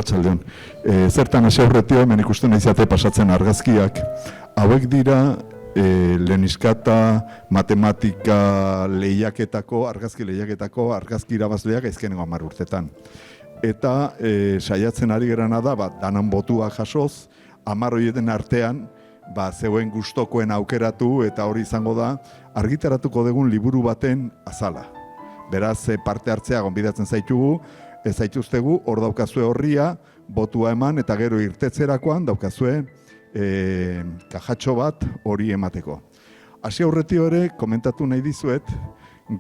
arratsaldeon. Zertan hasi aurretio, hemen ikusten izate pasatzen argazkiak. Hauek dira lehenizkata matematika lehiaketako, argazki lehiaketako argazki irabazleak azkenengo 10 urtetan. Eta saiatzen ari gerana da, danan botua jasoz, 10 horieten artean, zeuen gustokoen aukeratu eta hori izango da, argitaratuko dugun liburu baten azala. Beraz, parte hartzea gonbidatzen zaitugu, ez zaituztegu, hor daukazue horria, botua eman eta gero irtetzerakoan daukazue kajatxo bat hori emateko. Hasi aurretio ere, komentatu nahi dizuet,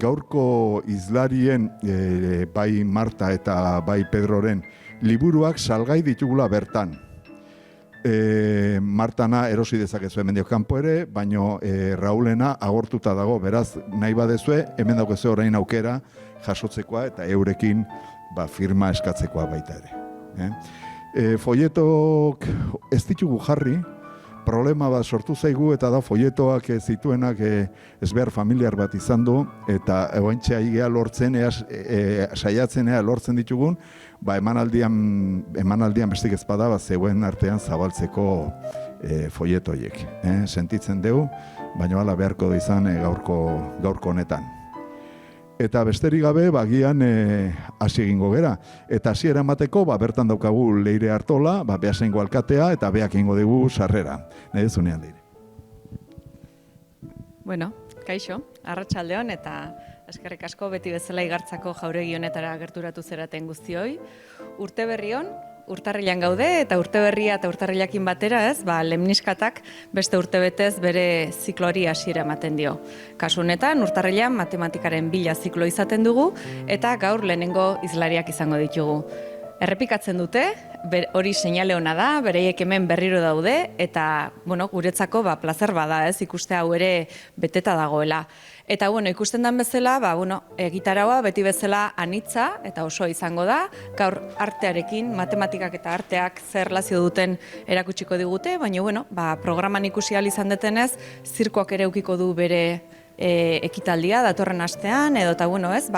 gaurko izlarien, bai Marta eta bai Pedroren, liburuak salgai ditugula bertan. Martana erosi dezakezue hemen kanpo ere, baino Raulena agortuta dago, beraz nahi badezue, hemen daukezue orain aukera jasotzekoa eta eurekin firma eskatzekoa baita ere. Folletok ez ditugu jarri, problema bat sortu zaigu eta da folletoak zituenak ezbehar familiar bat izan du eta ointxe aigea lortzen, saiatzen lortzen ditugun, emanaldian bestik ezpada zeuen artean zabaltzeko folletoiek. Sentitzen dugu, baina hala beharko da izan gaurko honetan. Eta besterik gabe, bagian hasi egingo gera. Eta hasiera emateko, bertan daukagu Leire Artola, Beasaingo alkatea, eta beak egingo dugu sarrera. Nahi zunean Leire. Bueno, kaixo, arratsaldeon eta eskerrik asko beti bezala Igartzako jauregi honetara gerturatu zeraten guztioi. Urte berrion, urtarrilan gaude eta urte berria eta urtarrilakin batera lemniskatak beste urtebetez bere zikloari hasiera ematen dio. Kasu honetan, urtarrilan matematikaren 1000 ziklo izaten dugu eta gaur lehenengo hizlariak izango ditugu. Errepikatzen dute, hori seinale ona da, bereiek hemen berriro daude eta guretzako plazer bada ikuste hau ere beteta dagoela. Eta ikusten den bezala, egitaraua beti bezala anitza eta oso izango da, gaur artearekin, matematikak eta arteak zer erlazio duten erakutsiko digute, baina programan ikusi ahal izan detenez, zirkoak ere ukiko du bere ekitaldia datorren astean, edo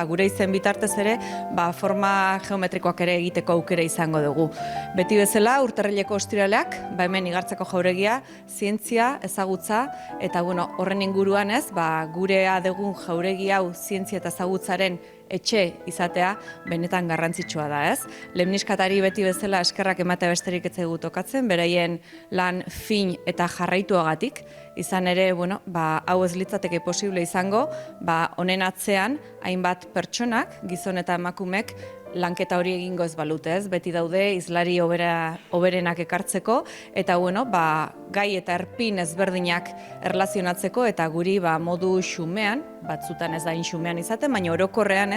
gure izen bitartez ere forma geometrikoak ere egiteko aukera izango dugu. Beti bezala, urtarrileko ostiraleak, hemen Igartzako jauregia, zientzia, ezagutza, eta horren inguruan gurea dugun jauregi hau zientzia eta ezagutzaren etxe izatea benetan garrantzitsua da, Lemniskatari beti bezala eskerrak ematea besterik ez zaigu tokatzen, beraien lan fin eta jarraituagatik, izan ere, hau ez litzateke posible izango, honen atzean, hainbat pertsonak, gizon eta emakumek, lanketa hori egingo ez balute, beti daude hizlari hoberenak ekartzeko, eta gai eta erpin ezberdinak erlazionatzeko, eta guri modu xumean, batzutan ez da xumean izaten, baina orokorrean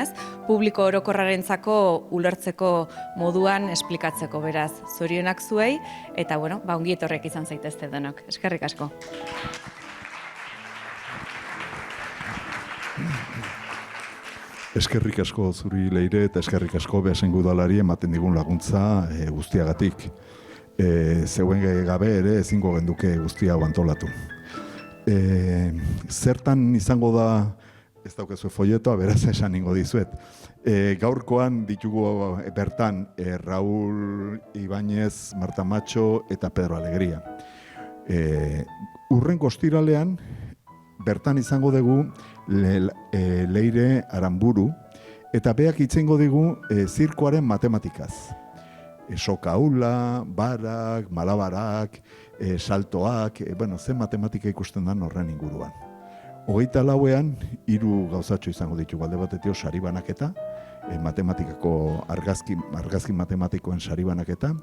publiko orokorrarentzako ulertzeko moduan esplikatzeko, beraz, zorionak zuei, eta ongi etorriak izan zaitezte denok. Eskerrik asko. Eskerrik asko zuri Leire eta eskerrik asko Beasaingo udalari ematen digun laguntza guztiagatik. Zeuen gabe ere ezingo genduke guztia antolatu. Zertan izango da, ez daukazu folletoa, beraz esan ingo dizuet. Gaurkoan ditugu bertan Raul Ibáñez, Marta Macho eta Pedro Alegría. Urrengo ostiralean bertan izango dugu Leire Aramburu, eta beak itzengo digu zirkoaren matematikaz. Sokaula, barak, malabarak, saltoak, zen matematika ikusten da horren inguruan. 24ean 3 gauzatxo izango ditugu, alde batetio sari banaketa, matematikako argazki matematikoen sari banaketa,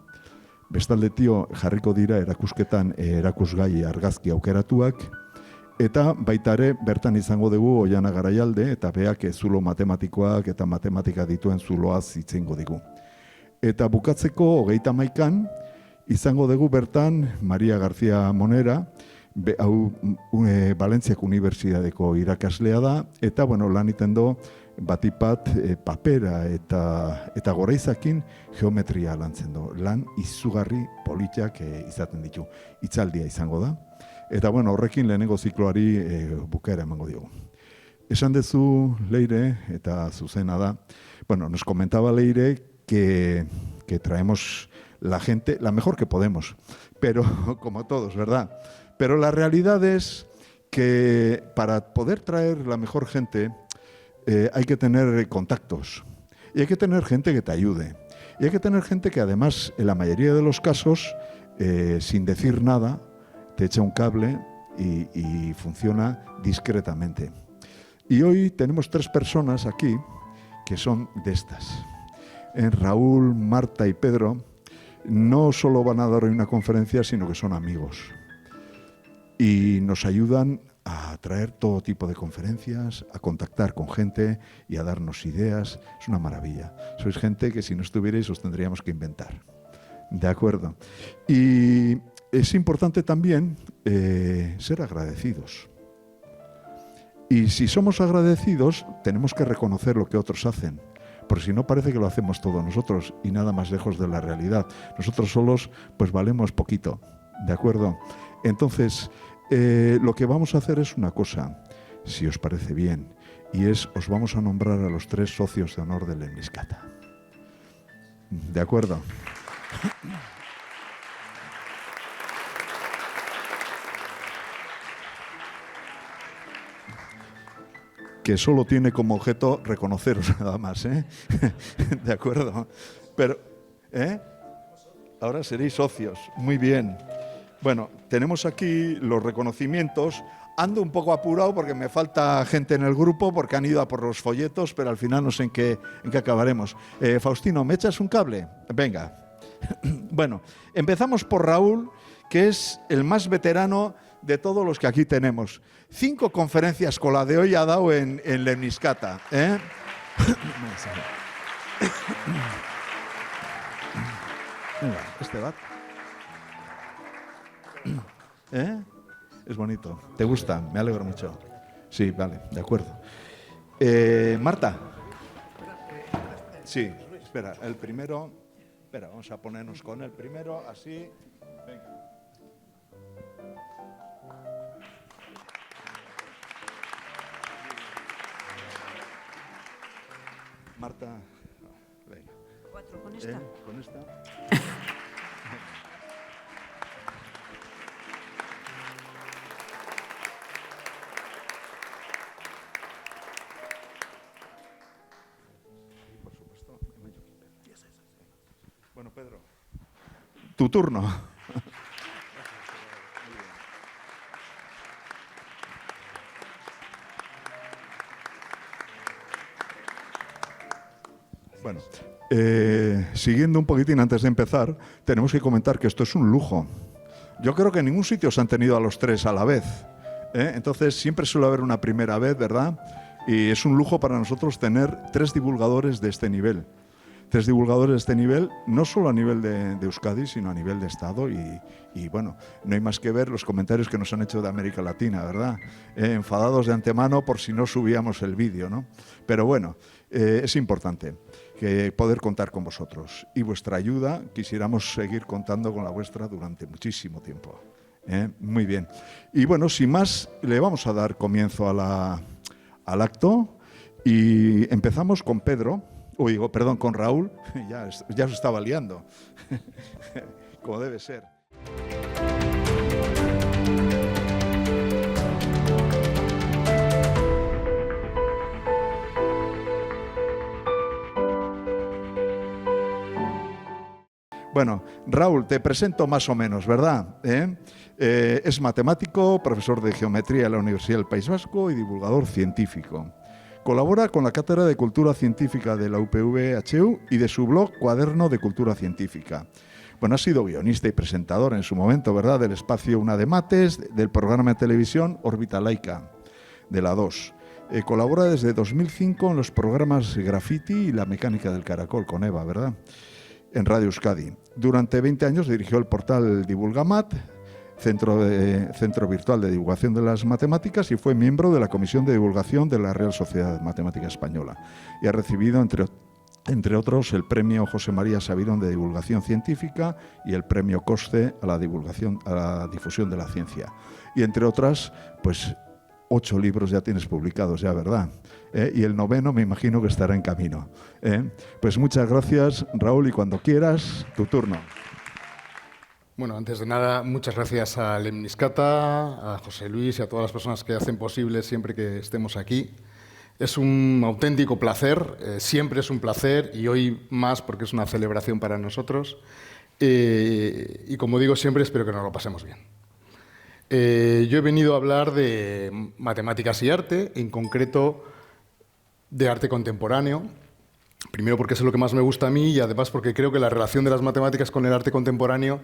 bestaldetio jarriko dira erakusketan erakusgai argazki aukeratuak, eta baita ere bertan izango dugu Oiana Garaialde eta beak zulo matematikoak eta matematika dituen zuloaz itzengo digu. Eta bukatzeko 31an izango dugu bertan Maria García Monera, hau Valentziako Unibertsitateko irakaslea da, eta lan iten do batipat papera eta goraizakin geometria lantzen du. Lan izugarri politak izaten ditu. Hitzaldia izango da. Eta horrekin lehenengo zikloari bukaera emango diogu. Esan dezu Leire, eta zuzena da, nos comentaba Leire que que traemos la gente, la mejor que podemos, pero como todos, ¿verdad? Pero la realidad es que para poder traer la mejor gente hay que tener contactos y hay que tener gente que te ayude. Y hay que tener gente que además, en la mayoría de los casos, sin decir nada, te echa un cable y funciona discretamente. Y hoy tenemos 3 personas aquí que son de estas. Raúl, Marta y Pedro no solo van a dar hoy una conferencia, sino que son amigos. Y nos ayudan a traer todo tipo de conferencias, a contactar con gente y a darnos ideas. Es una maravilla. Sois gente que si no estuvierais os tendríamos que inventar. ¿De acuerdo? Y es importante también ser agradecidos. Y si somos agradecidos, tenemos que reconocer lo que otros hacen. Porque si no, parece que lo hacemos todos nosotros y nada más lejos de la realidad. Nosotros solos pues valemos poquito, ¿de acuerdo? Entonces, lo que vamos a hacer es una cosa, si os parece bien, y es, os vamos a nombrar a los 3 socios de honor del Lemniscata. ¿De acuerdo? Que solo tiene como objeto reconoceros nada más, ¿eh? ¿De acuerdo? Pero, ahora seréis socios. Muy bien. Bueno, tenemos aquí los reconocimientos. Ando un poco apurado porque me falta gente en el grupo, porque han ido a por los folletos, pero al final no sé en qué acabaremos. Faustino, ¿me echas un cable? Venga. Bueno, empezamos por Raúl, que es el más veterano de todos los que aquí tenemos. 5 conferencias con la de hoy ha dado en Lemniscata. Este va. Es bonito. ¿Te gusta? Me alegro mucho. Sí, vale, de acuerdo. Marta. Sí, espera, el primero. Espera, vamos a ponernos con el primero, así. Venga. Marta, venga. 4 con esta. Con esta. Por supuesto. Bueno, Pedro, tu turno. Bueno, siguiendo un poquitín antes de empezar, tenemos que comentar que esto es un lujo. Yo creo que en ningún sitio se han tenido a los 3 a la vez. Entonces siempre suele haber una primera vez, ¿verdad? Y es un lujo para nosotros tener 3 divulgadores de este nivel. 3 divulgadores de este nivel, no solo a nivel de Euskadi, sino a nivel de Estado. Y bueno, no hay más que ver los comentarios que nos han hecho de América Latina, ¿verdad? Enfadados de antemano por si no subíamos el vídeo, ¿no? Pero bueno, es importante que poder contar con vosotros. Y vuestra ayuda, quisiéramos seguir contando con la vuestra durante muchísimo tiempo. Muy bien. Y bueno, sin más, le vamos a dar comienzo al acto y empezamos con Pedro. Perdón, con Raúl, ya se estaba liando, como debe ser. Bueno, Raúl, te presento más o menos, ¿verdad? Es matemático, profesor de geometría en la Universidad del País Vasco y divulgador científico. Colabora con la Cátedra de Cultura Científica de la UPV-HU y de su blog Cuaderno de Cultura Científica. Bueno, ha sido guionista y presentador en su momento, ¿verdad?, del espacio Una de Mates, del programa de televisión Órbita Laica, de la 2. Colabora desde 2005 en los programas Graffiti y La Mecánica del Caracol, con Eva, ¿verdad?, en Radio Euskadi. Durante 20 años dirigió el portal Divulgamat, Centro Virtual de Divulgación de las Matemáticas, y fue miembro de la Comisión de Divulgación de la Real Sociedad Matemática Española. Y ha recibido, entre otros, el Premio José María Sabirón de Divulgación Científica y el Premio COSCE a la difusión de la ciencia. Y entre otras, pues 8 libros ya tienes publicados, ya, ¿verdad? Y el 9º me imagino que estará en camino. Pues muchas gracias, Raúl, y cuando quieras, tu turno. Bueno, antes de nada, muchas gracias a Lemniscata, a José Luis y a todas las personas que hacen posible siempre que estemos aquí. Es un auténtico placer, siempre es un placer y hoy más porque es una celebración para nosotros. Y como digo siempre, espero que nos lo pasemos bien. Yo he venido a hablar de matemáticas y arte, en concreto de arte contemporáneo. Primero porque es lo que más me gusta a mí y además porque creo que la relación de las matemáticas con el arte contemporáneo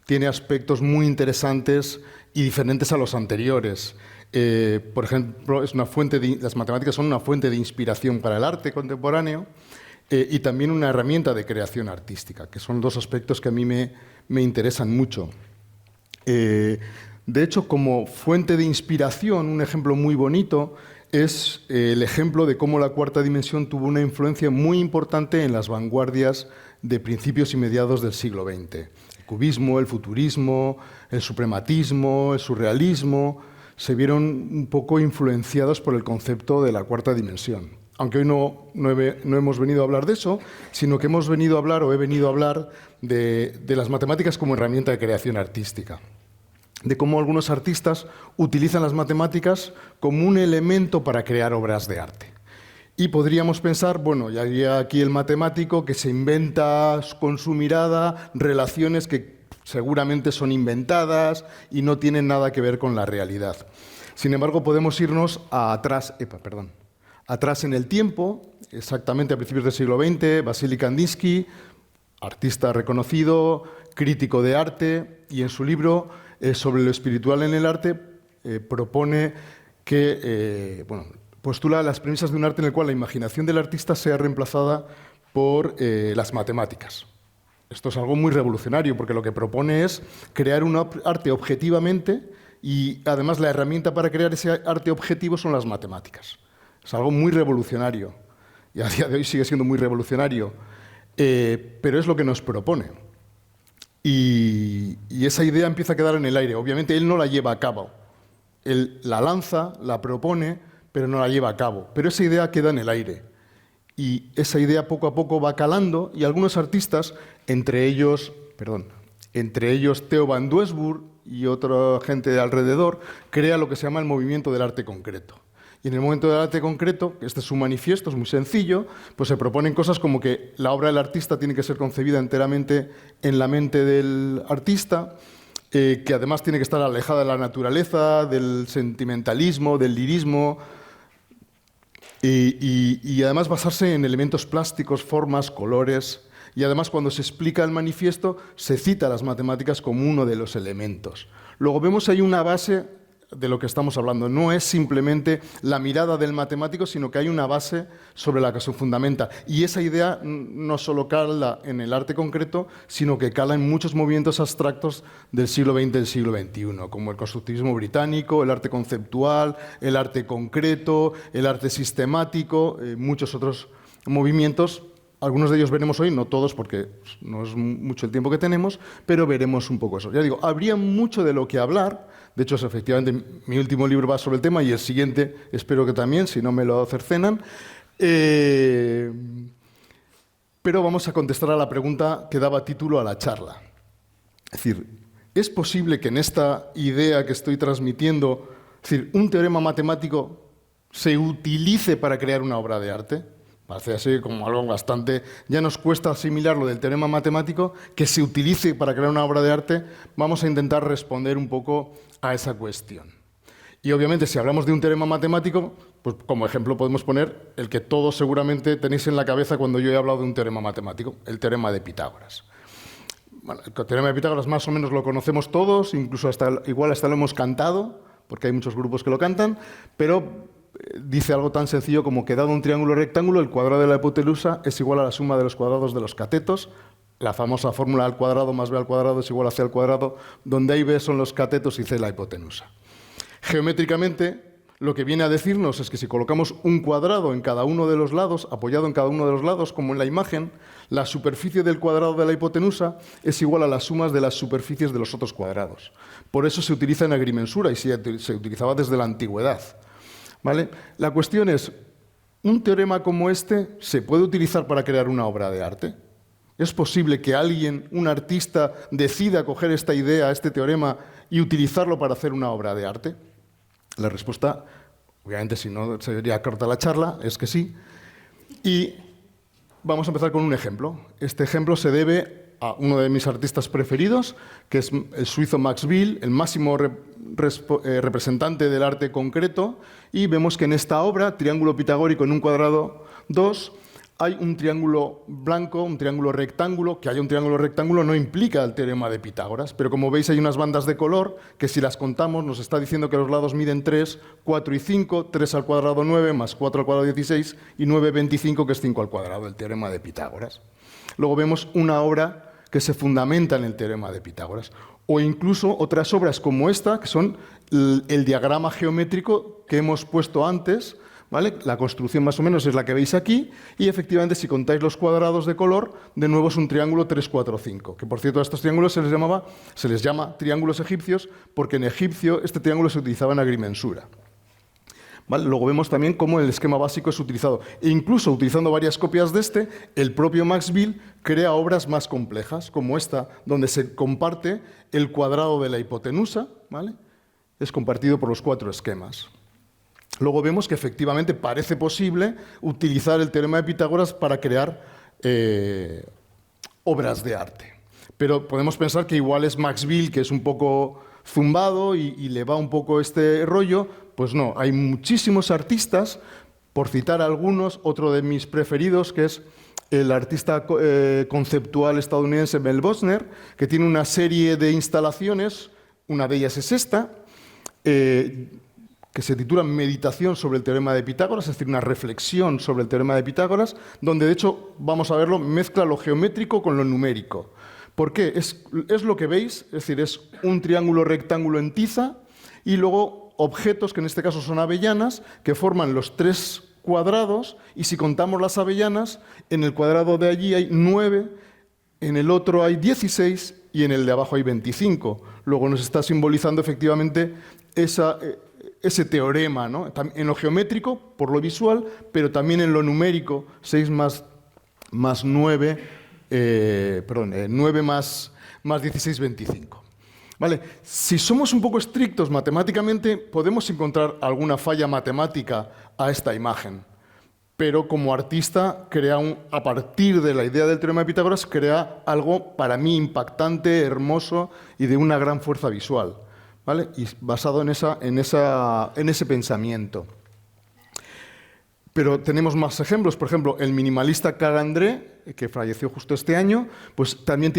tiene aspectos muy interesantes y diferentes a los anteriores. Por ejemplo, las matemáticas son una fuente de inspiración para el arte contemporáneo y también una herramienta de creación artística, que son dos aspectos que a mí me interesan mucho. De hecho, como fuente de inspiración, un ejemplo muy bonito es el ejemplo de cómo la cuarta dimensión tuvo una influencia muy importante en las vanguardias de principios y mediados del siglo XX. El cubismo, el futurismo, el suprematismo, el surrealismo se vieron un poco influenciados por el concepto de la cuarta dimensión. Aunque hoy no hemos venido a hablar de eso, sino que he venido a hablar de las matemáticas como herramienta de creación artística. De cómo algunos artistas utilizan las matemáticas como un elemento para crear obras de arte. Y podríamos pensar, bueno, ya había aquí el matemático que se inventa con su mirada relaciones que seguramente son inventadas y no tienen nada que ver con la realidad. Sin embargo, podemos irnos atrás en el tiempo, exactamente a principios del siglo XX, Vasily Kandinsky, artista reconocido, crítico de arte, y en su libro sobre lo espiritual en el arte propone que, postula las premisas de un arte en el cual la imaginación del artista sea reemplazada por las matemáticas. Esto es algo muy revolucionario porque lo que propone es crear un arte objetivamente y además la herramienta para crear ese arte objetivo son las matemáticas. Es algo muy revolucionario y a día de hoy sigue siendo muy revolucionario, pero es lo que nos propone. Y esa idea empieza a quedar en el aire. Obviamente él no la lleva a cabo. Él la lanza, la propone, pero no la lleva a cabo. Pero esa idea queda en el aire. Y esa idea poco a poco va calando y algunos artistas, entre ellos Theo van Doesburg y otra gente de alrededor, crea lo que se llama el movimiento del arte concreto. Y en el momento del arte concreto, este es su manifiesto, es muy sencillo, pues se proponen cosas como que la obra del artista tiene que ser concebida enteramente en la mente del artista, que además tiene que estar alejada de la naturaleza, del sentimentalismo, del lirismo, y además basarse en elementos plásticos, formas, colores. Y además, cuando se explica el manifiesto, se cita las matemáticas como uno de los elementos. Luego vemos ahí una base de lo que estamos hablando. No es simplemente la mirada del matemático, sino que hay una base sobre la que se fundamenta. Y esa idea no solo cala en el arte concreto, sino que cala en muchos movimientos abstractos del siglo XX y del siglo XXI, como el constructivismo británico, el arte conceptual, el arte concreto, el arte sistemático, muchos otros movimientos. Algunos de ellos veremos hoy, no todos porque no es mucho el tiempo que tenemos, pero veremos un poco eso. Ya digo, habría mucho de lo que hablar. De hecho, efectivamente, mi último libro va sobre el tema y el siguiente espero que también, si no me lo cercenan. Pero vamos a contestar a la pregunta que daba título a la charla. Es decir, ¿es posible que en esta idea que estoy transmitiendo, es decir, un teorema matemático se utilice para crear una obra de arte? Parece así como algo bastante... Ya nos cuesta asimilar lo del teorema matemático, que se utilice para crear una obra de arte. Vamos a intentar responder un poco a esa cuestión. Y obviamente, si hablamos de un teorema matemático, pues como ejemplo podemos poner el que todos seguramente tenéis en la cabeza cuando yo he hablado de un teorema matemático, el teorema de Pitágoras. Bueno, el teorema de Pitágoras más o menos lo conocemos todos, incluso igual hasta lo hemos cantado, porque hay muchos grupos que lo cantan, pero dice algo tan sencillo como que dado un triángulo rectángulo, el cuadrado de la hipotenusa es igual a la suma de los cuadrados de los catetos. La famosa fórmula al cuadrado más b al cuadrado es igual a c al cuadrado, donde a y b son los catetos y c la hipotenusa. Geométricamente, lo que viene a decirnos es que si colocamos un cuadrado en cada uno de los lados, apoyado en cada uno de los lados, como en la imagen, la superficie del cuadrado de la hipotenusa es igual a las sumas de las superficies de los otros cuadrados. Por eso se utiliza en agrimensura y se utilizaba desde la antigüedad. ¿Vale? La cuestión es, ¿un teorema como este se puede utilizar para crear una obra de arte? ¿Es posible que alguien, un artista, decida coger esta idea, este teorema, y utilizarlo para hacer una obra de arte? La respuesta, obviamente, si no sería corta la charla, es que sí. Y vamos a empezar con un ejemplo. Este ejemplo se debe a uno de mis artistas preferidos, que es el suizo Max Bill, el máximo representante del arte concreto, y vemos que en esta obra, triángulo pitagórico en un cuadrado 2, hay un triángulo blanco, un triángulo rectángulo. Que haya un triángulo rectángulo no implica el teorema de Pitágoras, pero como veis hay unas bandas de color que si las contamos nos está diciendo que los lados miden 3, 4 y 5, 3 al cuadrado 9, más 4 al cuadrado 16 y 9, 25, que es 5 al cuadrado, el teorema de Pitágoras. Luego vemos una obra que se fundamenta en el teorema de Pitágoras, o incluso otras obras como esta, que son el diagrama geométrico que hemos puesto antes, ¿vale? La construcción más o menos es la que veis aquí, y efectivamente si contáis los cuadrados de color, de nuevo es un triángulo 3, 4, 5, que por cierto a estos triángulos se les llama triángulos egipcios, porque en egipcio este triángulo se utilizaba en agrimensura. ¿Vale? Luego vemos también cómo el esquema básico es utilizado. E incluso utilizando varias copias de este, el propio Max Bill crea obras más complejas, como esta, donde se comparte el cuadrado de la hipotenusa, ¿vale? Es compartido por los 4 esquemas. Luego vemos que efectivamente parece posible utilizar el teorema de Pitágoras para crear obras de arte. Pero podemos pensar que igual es Max Bill, que es un poco zumbado y le va un poco este rollo. Pues no, hay muchísimos artistas, por citar algunos, otro de mis preferidos, que es el artista conceptual estadounidense Mel Bossner, que tiene una serie de instalaciones, una de ellas es esta, que se titula Meditación sobre el teorema de Pitágoras, es decir, una reflexión sobre el teorema de Pitágoras, donde de hecho, vamos a verlo, mezcla lo geométrico con lo numérico. ¿Por qué? Es lo que veis, es decir, es un triángulo rectángulo en tiza y luego objetos, que en este caso son avellanas, que forman los 3 cuadrados, y si contamos las avellanas, en el cuadrado de allí hay 9, en el otro hay 16 y en el de abajo hay 25. Luego nos está simbolizando efectivamente ese teorema, ¿no? En lo geométrico, por lo visual, pero también en lo numérico, 6 más 9, 9 más 16, 25. ¿Vale? Si somos un poco estrictos matemáticamente, podemos encontrar alguna falla matemática a esta imagen. Pero como artista, a partir de la idea del teorema de Pitágoras, crea algo para mí impactante, hermoso y de una gran fuerza visual. ¿Vale? Y basado en ese pensamiento. Pero tenemos más ejemplos. Por ejemplo, el minimalista Carl André, que falleció justo este año, pues también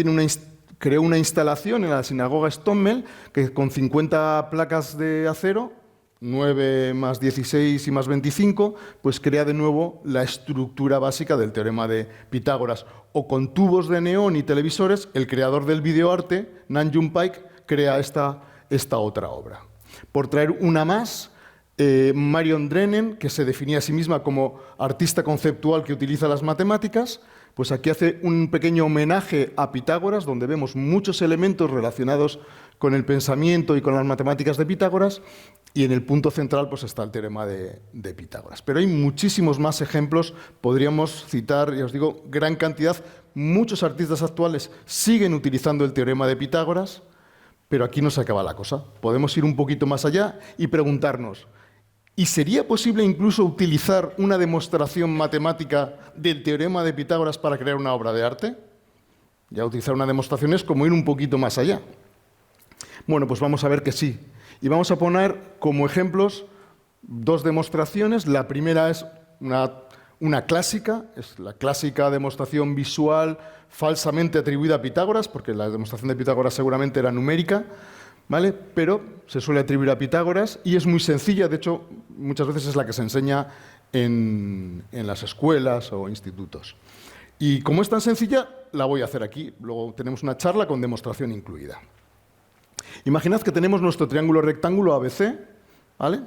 creó una instalación en la sinagoga Stommel, que con 50 placas de acero, 9 más 16 y más 25, pues crea de nuevo la estructura básica del teorema de Pitágoras. O con tubos de neón y televisores, el creador del videoarte, Nam June Paik, crea esta otra obra. Por traer una más, Marion Drennen, que se definía a sí misma como artista conceptual que utiliza las matemáticas, pues aquí hace un pequeño homenaje a Pitágoras, donde vemos muchos elementos relacionados con el pensamiento y con las matemáticas de Pitágoras, y en el punto central pues está el teorema de Pitágoras. Pero hay muchísimos más ejemplos, podríamos citar, ya os digo, gran cantidad. Muchos artistas actuales siguen utilizando el teorema de Pitágoras, pero aquí no se acaba la cosa. Podemos ir un poquito más allá y preguntarnos, ¿y sería posible incluso utilizar una demostración matemática del teorema de Pitágoras para crear una obra de arte? Ya utilizar una demostración es como ir un poquito más allá. Bueno, pues vamos a ver que sí. Y vamos a poner como ejemplos 2 demostraciones. La primera es una clásica, es la clásica demostración visual falsamente atribuida a Pitágoras, porque la demostración de Pitágoras seguramente era numérica, ¿vale? Pero se suele atribuir a Pitágoras y es muy sencilla, de hecho, muchas veces es la que se enseña en las escuelas o institutos. Y como es tan sencilla, la voy a hacer aquí. Luego tenemos una charla con demostración incluida. Imaginad que tenemos nuestro triángulo rectángulo ABC, ¿vale?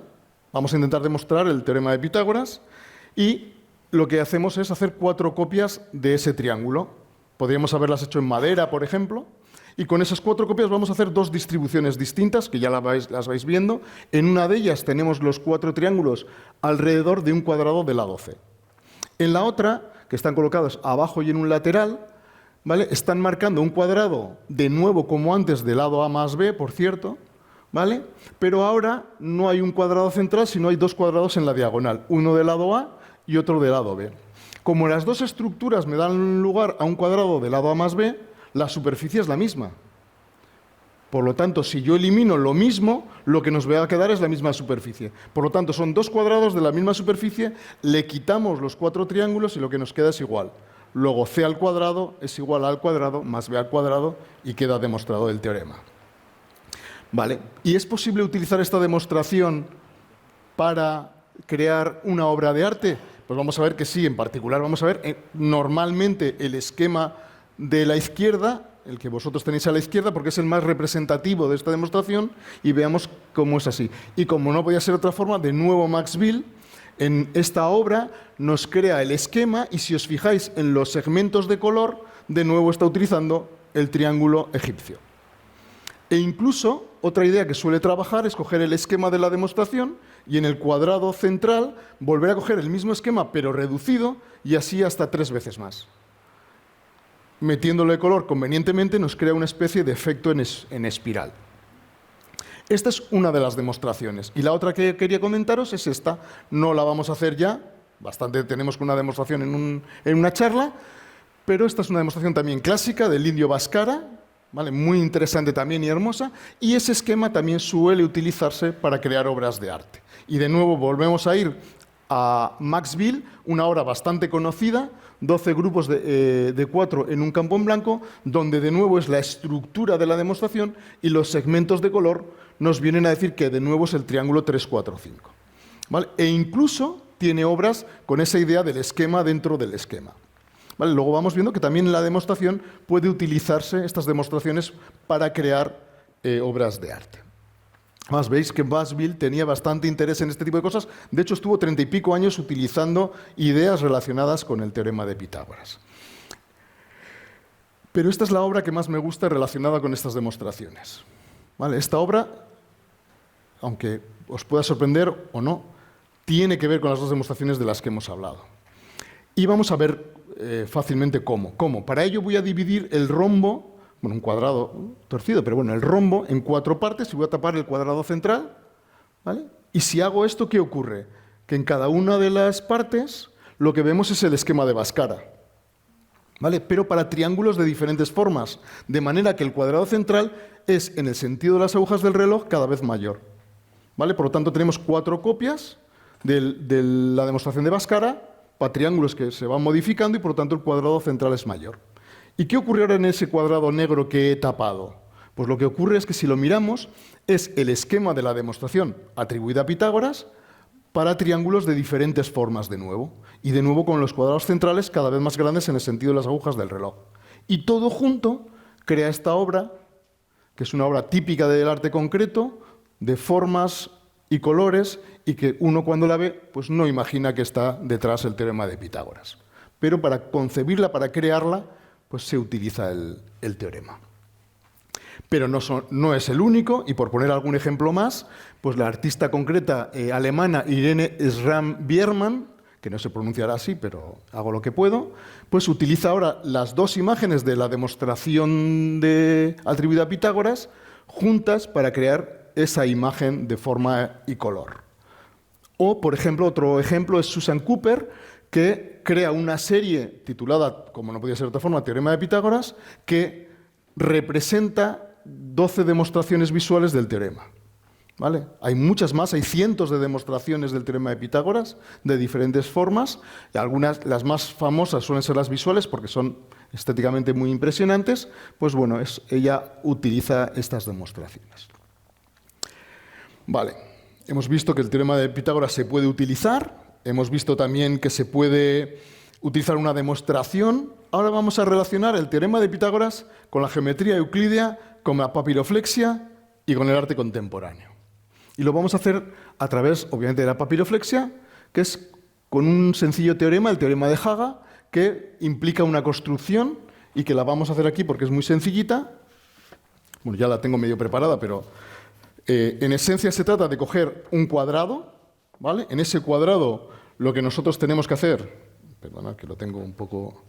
Vamos a intentar demostrar el teorema de Pitágoras y lo que hacemos es hacer 4 copias de ese triángulo. Podríamos haberlas hecho en madera, por ejemplo, Y con esas 4 copias vamos a hacer 2 distribuciones distintas, que ya las vais viendo. En una de ellas tenemos los 4 triángulos alrededor de un cuadrado de lado C. En la otra, que están colocados abajo y en un lateral, ¿vale?, están marcando un cuadrado, de nuevo como antes, de lado A más B, por cierto, ¿vale?, pero ahora no hay un cuadrado central, sino hay 2 cuadrados en la diagonal, uno del lado A y otro del lado B. Como las 2 estructuras me dan lugar a un cuadrado de lado A más B, la superficie es la misma. Por lo tanto, si yo elimino lo mismo, lo que nos va a quedar es la misma superficie. Por lo tanto, son 2 cuadrados de la misma superficie, le quitamos los 4 triángulos y lo que nos queda es igual. Luego C al cuadrado es igual a al cuadrado más B al cuadrado y queda demostrado el teorema. Vale. ¿Y es posible utilizar esta demostración para crear una obra de arte? Pues vamos a ver que sí. En particular vamos a ver normalmente el esquema de la izquierda, el que vosotros tenéis a la izquierda, porque es el más representativo de esta demostración, y veamos cómo es así. Y como no podía ser de otra forma, de nuevo Max Bill en esta obra nos crea el esquema, y si os fijáis en los segmentos de color, de nuevo está utilizando el triángulo egipcio. E incluso, otra idea que suele trabajar es coger el esquema de la demostración y en el cuadrado central volver a coger el mismo esquema, pero reducido, y así hasta 3 veces más. Metiéndolo de color convenientemente nos crea una especie de efecto en espiral. Esta es una de las demostraciones. Y la otra que quería comentaros es esta. No la vamos a hacer ya, bastante tenemos con una demostración en una charla, pero esta es una demostración también clásica del indio Bhaskara, ¿vale?, muy interesante también y hermosa, y ese esquema también suele utilizarse para crear obras de arte. Y de nuevo volvemos a ir a Max Bill, una obra bastante conocida, 12 grupos de 4 en un campo en blanco, donde de nuevo es la estructura de la demostración y los segmentos de color nos vienen a decir que de nuevo es el triángulo 3, 4, 5. ¿Vale? E incluso tiene obras con esa idea del esquema dentro del esquema. ¿Vale? Luego vamos viendo que también en la demostración puede utilizarse estas demostraciones para crear obras de arte. Además, veis que Max Bill tenía bastante interés en este tipo de cosas. De hecho, estuvo 30 y pico años utilizando ideas relacionadas con el teorema de Pitágoras. Pero esta es la obra que más me gusta relacionada con estas demostraciones. ¿Vale? Esta obra, aunque os pueda sorprender o no, tiene que ver con las 2 demostraciones de las que hemos hablado. Y vamos a ver fácilmente cómo. Para ello voy a dividir el rombo, bueno, un cuadrado torcido, pero bueno, el rombo en 4 partes y voy a tapar el cuadrado central, ¿vale? Y si hago esto, ¿qué ocurre? Que en cada una de las partes lo que vemos es el esquema de Bhaskara, ¿vale?, pero para triángulos de diferentes formas, de manera que el cuadrado central es, en el sentido de las agujas del reloj, cada vez mayor, ¿vale? Por lo tanto, tenemos 4 copias de la demostración de Bhaskara para triángulos que se van modificando y, por lo tanto, el cuadrado central es mayor. ¿Y qué ocurre ahora en ese cuadrado negro que he tapado? Pues lo que ocurre es que si lo miramos, es el esquema de la demostración atribuida a Pitágoras para triángulos de diferentes formas de nuevo. Y de nuevo con los cuadrados centrales cada vez más grandes en el sentido de las agujas del reloj. Y todo junto crea esta obra, que es una obra típica del arte concreto, de formas y colores, y que uno cuando la ve pues no imagina que está detrás el teorema de Pitágoras. Pero para concebirla, para crearla, pues se utiliza el teorema. Pero no es el único, y por poner algún ejemplo más, pues la artista concreta alemana Irene Schramm-Biermann, que no se pronunciará así, pero hago lo que puedo, pues utiliza ahora las 2 imágenes de la demostración atribuida a Pitágoras juntas para crear esa imagen de forma y color. O, por ejemplo, otro ejemplo es Susan Cooper, que crea una serie titulada, como no podía ser de otra forma, Teorema de Pitágoras, que representa 12 demostraciones visuales del teorema. ¿Vale? Hay muchas más, hay cientos de demostraciones del teorema de Pitágoras de diferentes formas, y algunas, las más famosas suelen ser las visuales porque son estéticamente muy impresionantes. Pues bueno, ella utiliza estas demostraciones. Vale, hemos visto que el teorema de Pitágoras se puede utilizar. Hemos visto también que se puede utilizar una demostración. Ahora vamos a relacionar el teorema de Pitágoras con la geometría euclídea, con la papiroflexia y con el arte contemporáneo. Y lo vamos a hacer a través, obviamente, de la papiroflexia, que es con un sencillo teorema, el teorema de Haga, que implica una construcción y que la vamos a hacer aquí porque es muy sencillita. Bueno, ya la tengo medio preparada, pero en esencia se trata de coger un cuadrado, ¿vale? En ese cuadrado lo que nosotros tenemos que hacer, perdona que lo tengo un poco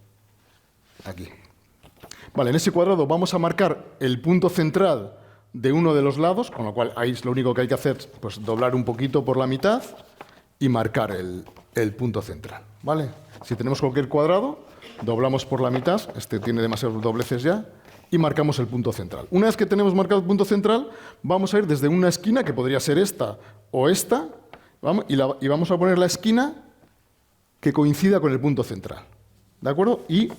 aquí. Vale, en ese cuadrado vamos a marcar el punto central de uno de los lados, con lo cual ahí es lo único que hay que hacer, pues doblar un poquito por la mitad y marcar el punto central, ¿vale? Si tenemos cualquier cuadrado, doblamos por la mitad, este tiene demasiados dobleces ya, y marcamos el punto central. Una vez que tenemos marcado el punto central, vamos a ir desde una esquina, que podría ser esta o esta, y vamos a poner la esquina que coincida con el punto central, ¿de acuerdo? Y,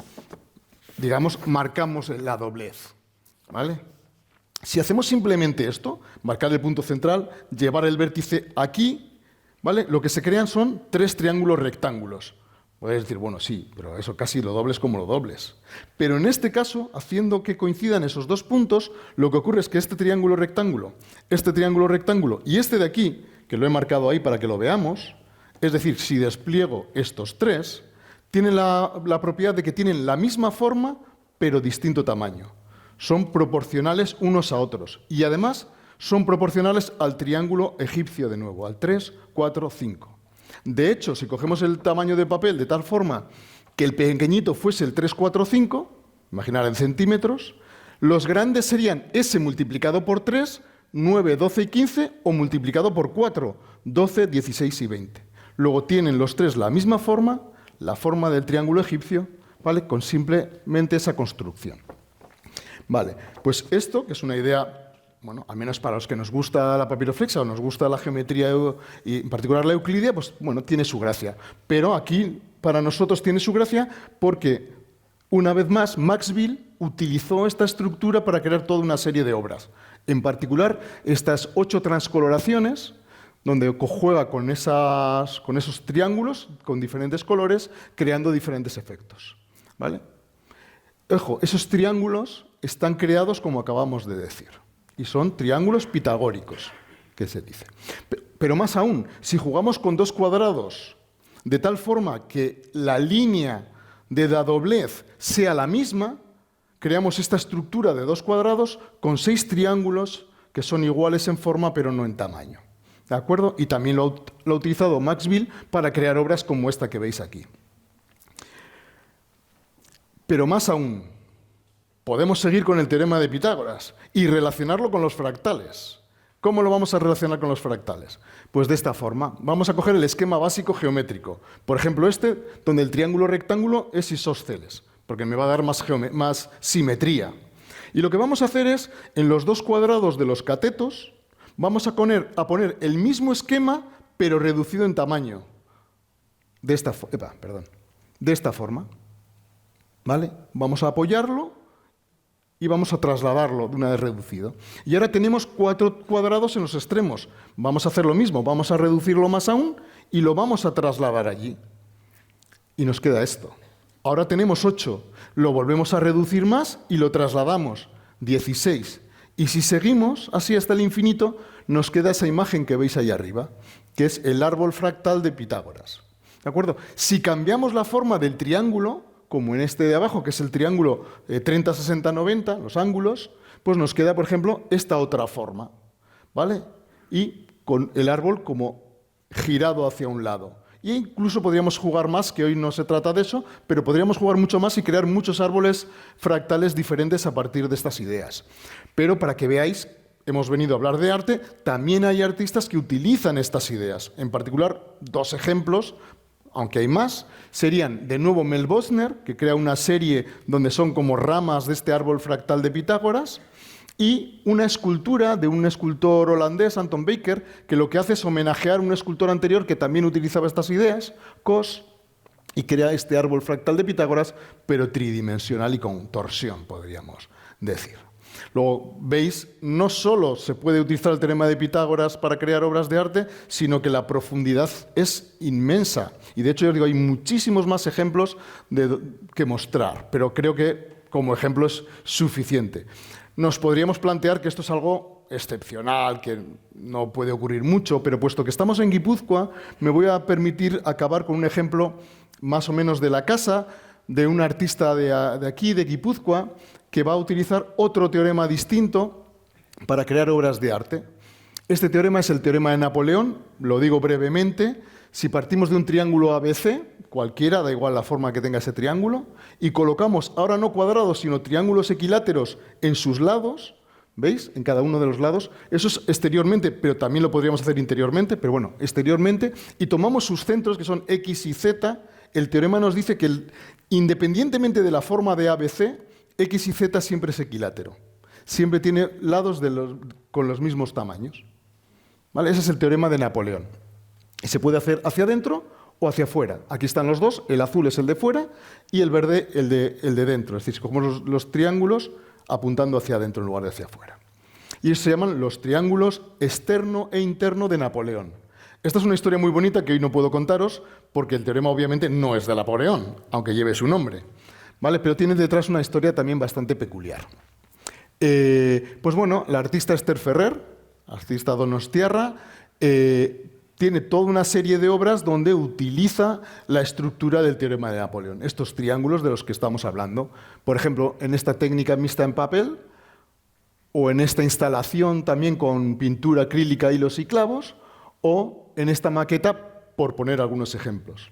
digamos, marcamos la doblez, ¿vale? Si hacemos simplemente esto, marcar el punto central, llevar el vértice aquí, ¿vale? Lo que se crean son 3 triángulos rectángulos. Podéis decir, bueno, sí, pero eso casi lo dobles como lo dobles. Pero en este caso, haciendo que coincidan esos 2 puntos, lo que ocurre es que este triángulo rectángulo y este de aquí, que lo he marcado ahí para que lo veamos, es decir, si despliego estos 3, tienen la propiedad de que tienen la misma forma, pero distinto tamaño. Son proporcionales unos a otros y además son proporcionales al triángulo egipcio de nuevo, al 3, 4, 5. De hecho, si cogemos el tamaño de papel de tal forma que el pequeñito fuese el 3, 4, 5, imaginar en centímetros, los grandes serían ese multiplicado por 3, 9, 12 y 15, o multiplicado por 4, 12, 16 y 20. Luego tienen los 3 la misma forma, la forma del triángulo egipcio, ¿vale? Con simplemente esa construcción. Vale, pues esto, que es una idea, bueno, al menos para los que nos gusta la papiroflexia o nos gusta la geometría y en particular la euclidia, pues bueno, tiene su gracia. Pero aquí para nosotros tiene su gracia porque, una vez más, Maxwell utilizó esta estructura para crear toda una serie de obras. En particular, estas 8 transcoloraciones, donde juega con esos triángulos con diferentes colores, creando diferentes efectos, ¿vale? Ojo, esos triángulos están creados como acabamos de decir, y son triángulos pitagóricos, que se dice. Pero más aún, si jugamos con 2 cuadrados de tal forma que la línea de la doblez sea la misma, creamos esta estructura de 2 cuadrados con 6 triángulos que son iguales en forma pero no en tamaño. ¿De acuerdo? Y también lo ha utilizado Maxwell para crear obras como esta que veis aquí. Pero más aún, podemos seguir con el teorema de Pitágoras y relacionarlo con los fractales. ¿Cómo lo vamos a relacionar con los fractales? Pues de esta forma. Vamos a coger el esquema básico geométrico. Por ejemplo, este, donde el triángulo rectángulo es isósceles, porque me va a dar más simetría. Y lo que vamos a hacer es, en los 2 cuadrados de los catetos, vamos a poner el mismo esquema, pero reducido en tamaño. De esta forma. ¿Vale? Vamos a apoyarlo y vamos a trasladarlo de una vez reducido. Y ahora tenemos 4 cuadrados en los extremos. Vamos a hacer lo mismo, vamos a reducirlo más aún y lo vamos a trasladar allí. Y nos queda esto. Ahora tenemos 8, lo volvemos a reducir más y lo trasladamos, 16. Y si seguimos así hasta el infinito, nos queda esa imagen que veis ahí arriba, que es el árbol fractal de Pitágoras. ¿De acuerdo? Si cambiamos la forma del triángulo, como en este de abajo, que es el triángulo 30, 60, 90, los ángulos, pues nos queda, por ejemplo, esta otra forma, ¿vale? Y con el árbol como girado hacia un lado. E incluso podríamos jugar más, que hoy no se trata de eso, pero podríamos jugar mucho más y crear muchos árboles fractales diferentes a partir de estas ideas. Pero para que veáis, hemos venido a hablar de arte, también hay artistas que utilizan estas ideas. En particular, 2 ejemplos, aunque hay más, serían de nuevo Mel Bosner, que crea una serie donde son como ramas de este árbol fractal de Pitágoras, y una escultura de un escultor holandés, Anton Baker, que lo que hace es homenajear a un escultor anterior que también utilizaba estas ideas, Cos, y crea este árbol fractal de Pitágoras, pero tridimensional y con torsión, podríamos decir. Luego, veis, no solo se puede utilizar el teorema de Pitágoras para crear obras de arte, sino que la profundidad es inmensa. Y de hecho, yo digo, hay muchísimos más ejemplos que mostrar, pero creo que como ejemplo es suficiente. Nos podríamos plantear que esto es algo excepcional, que no puede ocurrir mucho, pero puesto que estamos en Guipúzcoa, me voy a permitir acabar con un ejemplo más o menos de la casa de un artista de aquí, de Guipúzcoa, que va a utilizar otro teorema distinto para crear obras de arte. Este teorema es el teorema de Napoleón, lo digo brevemente. Si partimos de un triángulo ABC, cualquiera, da igual la forma que tenga ese triángulo, y colocamos ahora no cuadrados, sino triángulos equiláteros en sus lados, ¿veis? En cada uno de los lados. Eso es exteriormente, pero también lo podríamos hacer interiormente, pero bueno, exteriormente. Y tomamos sus centros, que son X y Z. El teorema nos dice que independientemente de la forma de ABC, X y Z siempre es equilátero. Siempre tiene lados con los mismos tamaños. ¿Vale? Ese es el teorema de Napoleón. Y se puede hacer hacia adentro o hacia afuera. Aquí están los dos, el azul es el de fuera y el verde el de dentro. Es decir, cogemos los triángulos apuntando hacia adentro en lugar de hacia afuera. Y se llaman los triángulos externo e interno de Napoleón. Esta es una historia muy bonita que hoy no puedo contaros porque el teorema obviamente no es de Napoleón, aunque lleve su nombre, ¿vale? Pero tiene detrás una historia también bastante peculiar. Pues bueno, la artista Esther Ferrer, artista donostiarra, tiene toda una serie de obras donde utiliza la estructura del teorema de Napoleón, estos triángulos de los que estamos hablando. Por ejemplo, en esta técnica mixta en papel, o en esta instalación también con pintura acrílica, hilos y clavos, o en esta maqueta, por poner algunos ejemplos.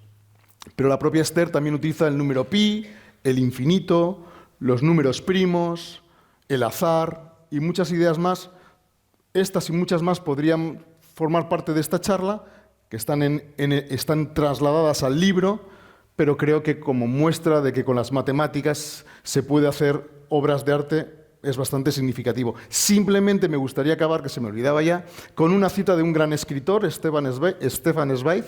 Pero la propia Esther también utiliza el número pi, el infinito, los números primos, el azar y muchas ideas más. Estas y muchas más podrían formar parte de esta charla, que están trasladadas al libro, pero creo que como muestra de que con las matemáticas se puede hacer obras de arte es bastante significativo. Simplemente me gustaría acabar, que se me olvidaba ya, con una cita de un gran escritor, Stefan Zweig,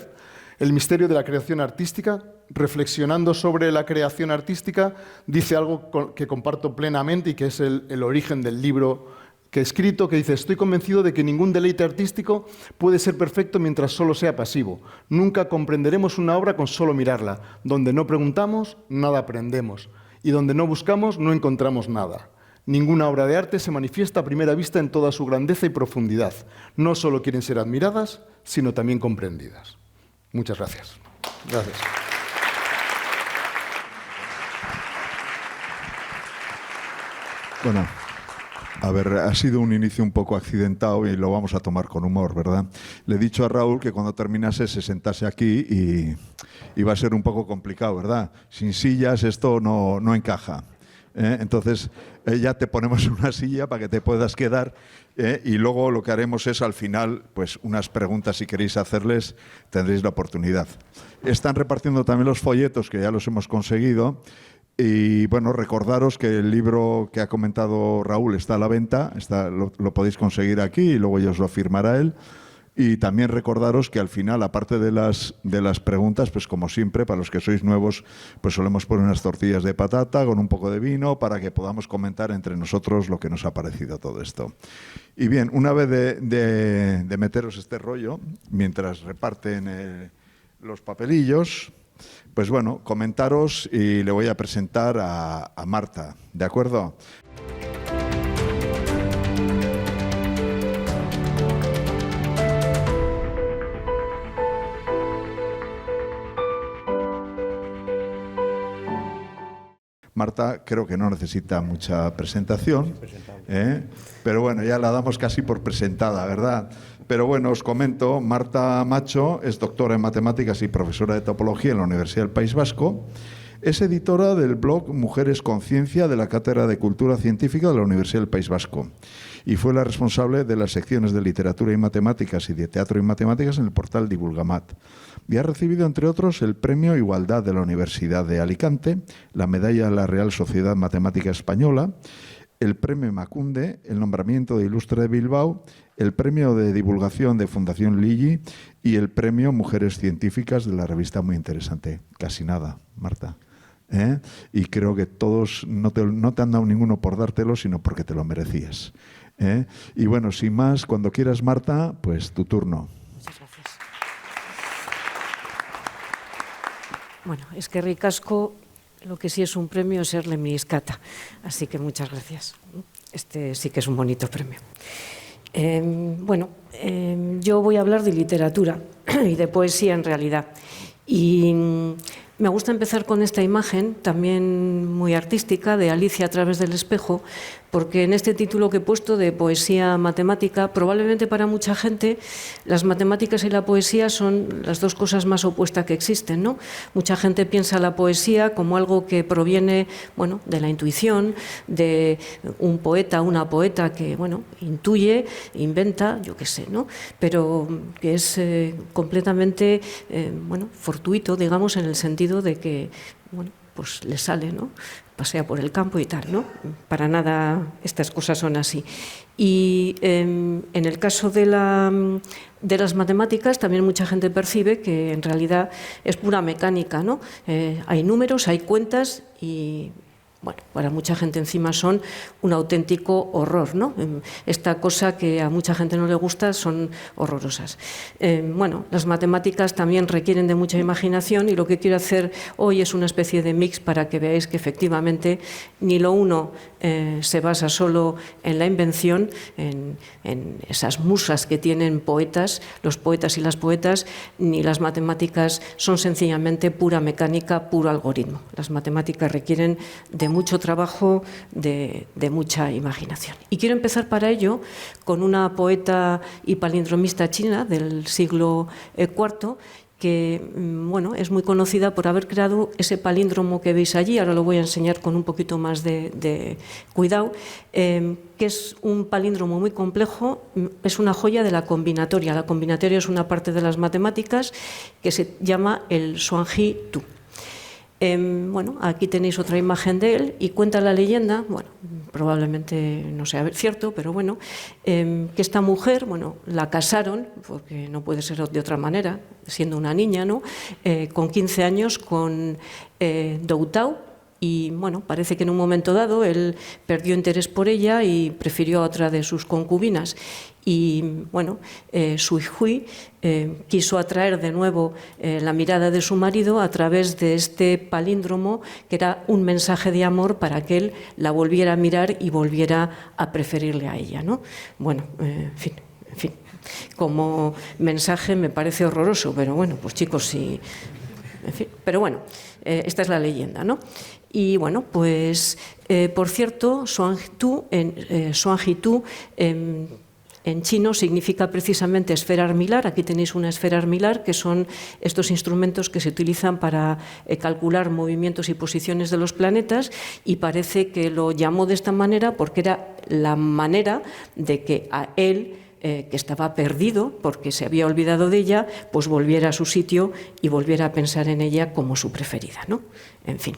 El misterio de la creación artística. Reflexionando sobre la creación artística, dice algo que comparto plenamente y que es el origen del libro que he escrito, que dice: estoy convencido de que ningún deleite artístico puede ser perfecto mientras solo sea pasivo. Nunca comprenderemos una obra con solo mirarla. Donde no preguntamos, nada aprendemos. Y donde no buscamos, no encontramos nada. Ninguna obra de arte se manifiesta a primera vista en toda su grandeza y profundidad. No solo quieren ser admiradas, sino también comprendidas. Muchas gracias. Gracias. Bueno, a ver, ha sido un inicio un poco accidentado y lo vamos a tomar con humor, ¿verdad? Le he dicho a Raúl que cuando terminase se sentase aquí y va a ser un poco complicado, ¿verdad? Sin sillas esto no encaja. Entonces ya te ponemos una silla para que te puedas quedar y luego lo que haremos es al final pues unas preguntas, si queréis hacerles tendréis la oportunidad. Están repartiendo también los folletos, que ya los hemos conseguido, y bueno, recordaros que el libro que ha comentado Raúl está a la venta, lo podéis conseguir aquí y luego ya os lo firmará él. Y también recordaros que al final, aparte de las preguntas, pues como siempre, para los que sois nuevos, pues solemos poner unas tortillas de patata con un poco de vino para que podamos comentar entre nosotros lo que nos ha parecido todo esto. Y bien, una vez de meteros este rollo, mientras reparten los papelillos, pues bueno, comentaros y le voy a presentar a Marta, ¿de acuerdo? Marta creo que no necesita mucha presentación, pero bueno, ya la damos casi por presentada, ¿verdad? Pero bueno, os comento, Marta Macho es doctora en matemáticas y profesora de topología en la Universidad del País Vasco. Es editora del blog Mujeres con Ciencia de la Cátedra de Cultura Científica de la Universidad del País Vasco y fue la responsable de las secciones de Literatura y Matemáticas y de Teatro y Matemáticas en el portal Divulgamat. Y ha recibido, entre otros, el Premio Igualdad de la Universidad de Alicante, la Medalla de la Real Sociedad Matemática Española, el Premio Macunde, el nombramiento de Ilustre de Bilbao, el Premio de Divulgación de Fundación Ligi y el Premio Mujeres Científicas de la revista Muy Interesante. Casi nada, Marta. Y creo que todos no te han dado ninguno por dártelo, sino porque te lo merecías. Y bueno, sin más, cuando quieras, Marta, pues tu turno. Muchas gracias. Bueno, es que ricasco, lo que sí es un premio es ser lemniscata, así que muchas gracias. Este sí que es un bonito premio. Yo voy a hablar de literatura y de poesía en realidad. Y Me gusta empezar con esta imagen, también muy artística, de Alicia a través del espejo, porque en este título que he puesto de poesía matemática, probablemente para mucha gente las matemáticas y la poesía son las dos cosas más opuestas que existen, ¿no? Mucha gente piensa la poesía como algo que proviene, bueno, de la intuición, de un poeta, una poeta que, bueno, intuye, inventa, yo qué sé, ¿no? Pero que es completamente, bueno, fortuito, digamos, en el sentido de que, bueno, pues le sale, ¿no? Pasea por el campo y tal, ¿no? Para nada estas cosas son así. Y en el caso de las matemáticas también mucha gente percibe que en realidad es pura mecánica, ¿no? Hay números, hay cuentas y, bueno, para mucha gente encima son un auténtico horror, ¿no? Esta cosa que a mucha gente no le gusta son horrorosas. Bueno, las matemáticas también requieren de mucha imaginación y lo que quiero hacer hoy es una especie de mix para que veáis que efectivamente ni lo uno se basa solo en la invención, en esas musas que tienen poetas, los poetas y las poetas, ni las matemáticas son sencillamente pura mecánica, puro algoritmo. Las matemáticas requieren de mucho trabajo, de mucha imaginación. Y quiero empezar para ello con una poeta y palindromista china del siglo IV, que, bueno, es muy conocida por haber creado ese palíndromo que veis allí, ahora lo voy a enseñar con un poquito más de cuidado, que es un palíndromo muy complejo, es una joya de la combinatoria. La combinatoria es una parte de las matemáticas que se llama el Zhuangzi-Tu. Bueno, aquí tenéis otra imagen de él y cuenta la leyenda, bueno, probablemente no sea cierto, pero bueno, que esta mujer, bueno, la casaron, porque no puede ser de otra manera, siendo una niña, ¿no? Con 15 años con Dou Tao. Y bueno, parece que en un momento dado él perdió interés por ella y prefirió a otra de sus concubinas. Y bueno, Sui Hui quiso atraer de nuevo la mirada de su marido a través de este palíndromo, que era un mensaje de amor para que él la volviera a mirar y volviera a preferirle a ella, ¿no? Bueno, en fin, como mensaje me parece horroroso, pero bueno, pues chicos, sí. En fin, pero bueno, esta es la leyenda, ¿no? Y bueno, pues, por cierto, Zhuangzi-Tu en chino significa precisamente esfera armilar. Aquí tenéis una esfera armilar, que son estos instrumentos que se utilizan para calcular movimientos y posiciones de los planetas, y parece que lo llamó de esta manera porque era la manera de que a él, que estaba perdido porque se había olvidado de ella, pues volviera a su sitio y volviera a pensar en ella como su preferida, ¿no? En fin.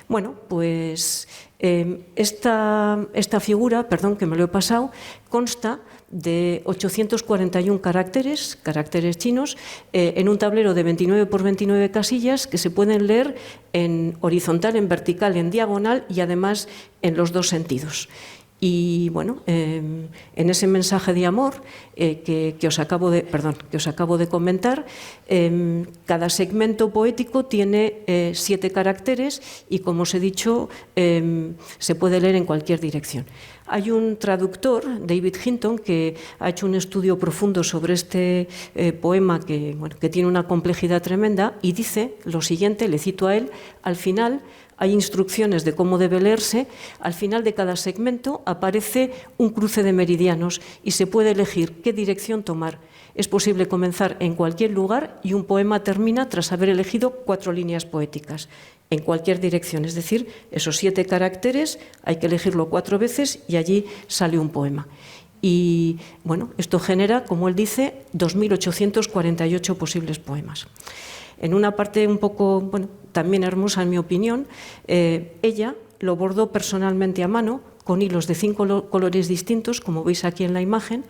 Bueno, pues esta figura, perdón que me lo he pasado, consta de 841 caracteres chinos, en un tablero de 29 por 29 casillas que se pueden leer en horizontal, en vertical, en diagonal y además en los dos sentidos. Y bueno, en ese mensaje de amor que os acabo de comentar, cada segmento poético tiene 7 caracteres y, como os he dicho, se puede leer en cualquier dirección. Hay un traductor, David Hinton, que ha hecho un estudio profundo sobre este poema que tiene una complejidad tremenda, y dice lo siguiente, le cito a él: al final hay instrucciones de cómo debe leerse, al final de cada segmento aparece un cruce de meridianos y se puede elegir qué dirección tomar. Es posible comenzar en cualquier lugar y un poema termina tras haber elegido 4 líneas poéticas, en cualquier dirección. Es decir, esos 7 caracteres hay que elegirlo 4 veces y allí sale un poema. Y bueno, esto genera, como él dice, 2.848 posibles poemas. En una parte un poco, bueno, también hermosa en mi opinión, ella lo bordó personalmente a mano con hilos de 5 colores distintos, como veis aquí en la imagen,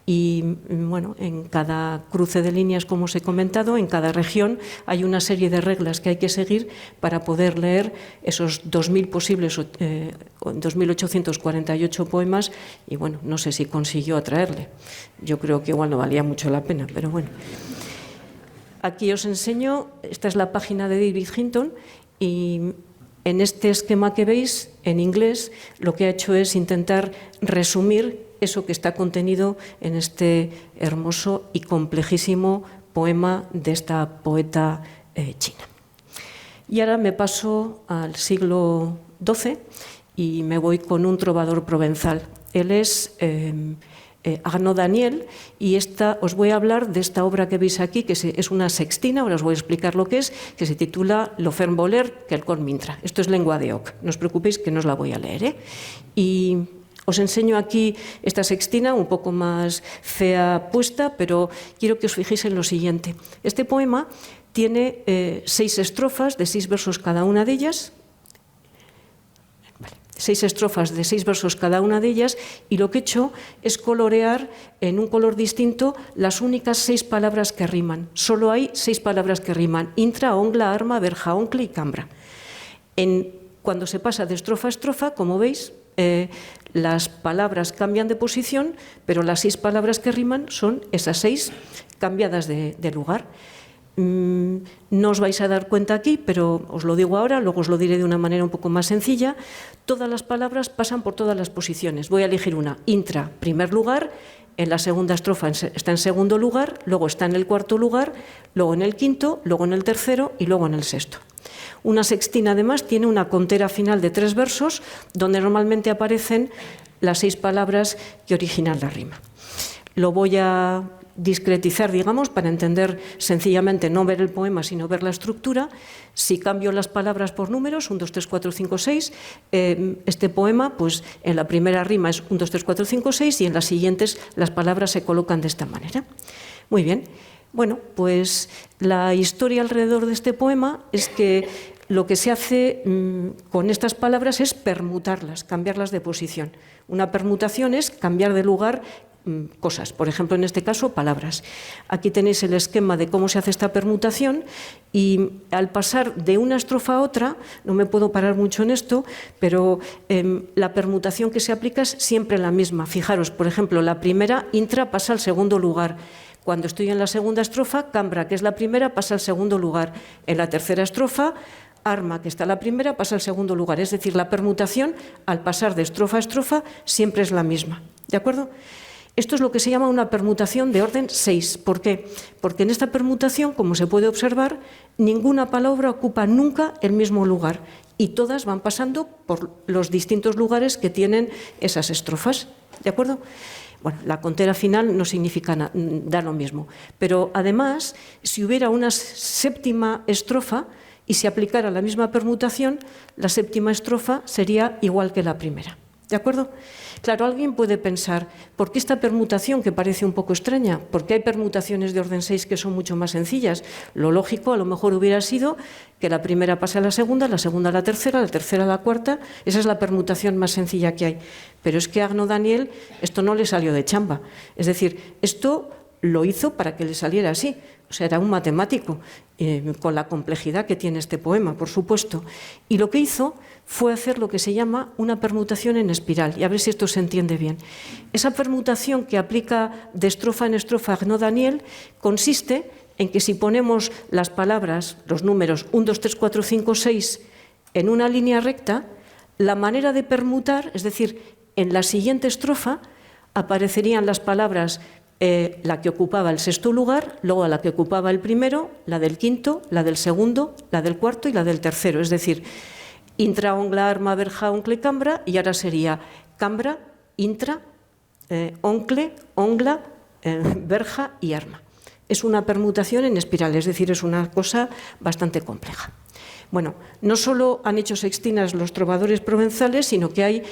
y bueno, en cada cruce de líneas, como os he comentado, en cada región hay una serie de reglas que hay que seguir para poder leer esos 2.848 poemas, y bueno, no sé si consiguió atraerle. Yo creo que igual no valía mucho la pena, pero bueno. Aquí os enseño, esta es la página de David Hinton, y en este esquema que veis, en inglés, lo que ha hecho es intentar resumir eso que está contenido en este hermoso y complejísimo poema de esta poeta china. Y ahora me paso al siglo XII y me voy con un trovador provenzal. Él es Arnaud Daniel, y os voy a hablar de esta obra que veis aquí, que es una sextina, ahora os voy a explicar lo que es, que se titula Lo fern voler, quelcom mintra. Esto es lengua de Oc, no os preocupéis que no os la voy a leer, ¿eh? Y os enseño aquí esta sextina, un poco más fea puesta, pero quiero que os fijéis en lo siguiente. Este poema tiene 6 estrofas de 6 versos cada una de ellas, 6 estrofas de 6 versos cada una de ellas, y lo que he hecho es colorear en un color distinto las únicas 6 palabras que riman. Solo hay 6 palabras que riman: intra, ongla, arma, verja, oncle y cambra. Cuando se pasa de estrofa a estrofa, como veis, las palabras cambian de posición, pero las 6 palabras que riman son esas 6 cambiadas de lugar. No os vais a dar cuenta aquí, pero os lo digo ahora, luego os lo diré de una manera un poco más sencilla. Todas las palabras pasan por todas las posiciones. Voy a elegir una: intra, primer lugar, en la segunda estrofa está en segundo lugar, luego está en el cuarto lugar, luego en el quinto, luego en el tercero y luego en el sexto. Una sextina, además, tiene una contera final de 3 versos, donde normalmente aparecen las 6 palabras que originan la rima. Lo voy a discretizar, digamos, para entender sencillamente, no ver el poema, sino ver la estructura. Si cambio las palabras por números, 1, 2, 3, 4, 5, 6, este poema, pues en la primera rima es 1, 2, 3, 4, 5, 6, y en las siguientes las palabras se colocan de esta manera. Muy bien. Bueno, pues la historia alrededor de este poema es que lo que se hace con estas palabras es permutarlas, cambiarlas de posición. Una permutación es cambiar de lugar cosas, por ejemplo, en este caso, palabras. Aquí tenéis el esquema de cómo se hace esta permutación, y al pasar de una estrofa a otra, no me puedo parar mucho en esto, pero la permutación que se aplica es siempre la misma. Fijaros, por ejemplo, la primera, intra, pasa al segundo lugar. Cuando estoy en la segunda estrofa, cambra, que es la primera, pasa al segundo lugar. En la tercera estrofa, arma, que está la primera, pasa al segundo lugar. Es decir, la permutación, al pasar de estrofa a estrofa, siempre es la misma. ¿De acuerdo? Esto es lo que se llama una permutación de orden 6. ¿Por qué? Porque en esta permutación, como se puede observar, ninguna palabra ocupa nunca el mismo lugar, y todas van pasando por los distintos lugares que tienen esas estrofas. ¿De acuerdo? Bueno, la contera final no significa da lo mismo. Pero además, si hubiera una séptima estrofa y se aplicara la misma permutación, la séptima estrofa sería igual que la primera. ¿De acuerdo? Claro, alguien puede pensar, ¿por qué esta permutación que parece un poco extraña? Porque hay permutaciones de orden 6 que son mucho más sencillas. Lo lógico a lo mejor hubiera sido que la primera pase a la segunda a la tercera a la cuarta. Esa es la permutación más sencilla que hay. Pero es que a Arnaud Daniel esto no le salió de chamba. Es decir, esto lo hizo para que le saliera así. O sea, era un matemático, con la complejidad que tiene este poema, por supuesto. Y lo que hizo fue hacer lo que se llama una permutación en espiral. Y a ver si esto se entiende bien. Esa permutación que aplica de estrofa en estrofa Arnaud Daniel consiste en que si ponemos las palabras, los números 1, 2, 3, 4, 5, 6 en una línea recta, la manera de permutar, es decir, en la siguiente estrofa aparecerían las palabras la que ocupaba el sexto lugar, luego la que ocupaba el primero, la del quinto, la del segundo, la del cuarto y la del tercero. Es decir, intra, ongla, arma, verja, oncle, cambra, y ahora sería cambra, intra, oncle, ongla, verja y arma. Es una permutación en espiral, es decir, es una cosa bastante compleja. Bueno, no solo han hecho sextinas los trovadores provenzales, sino que hay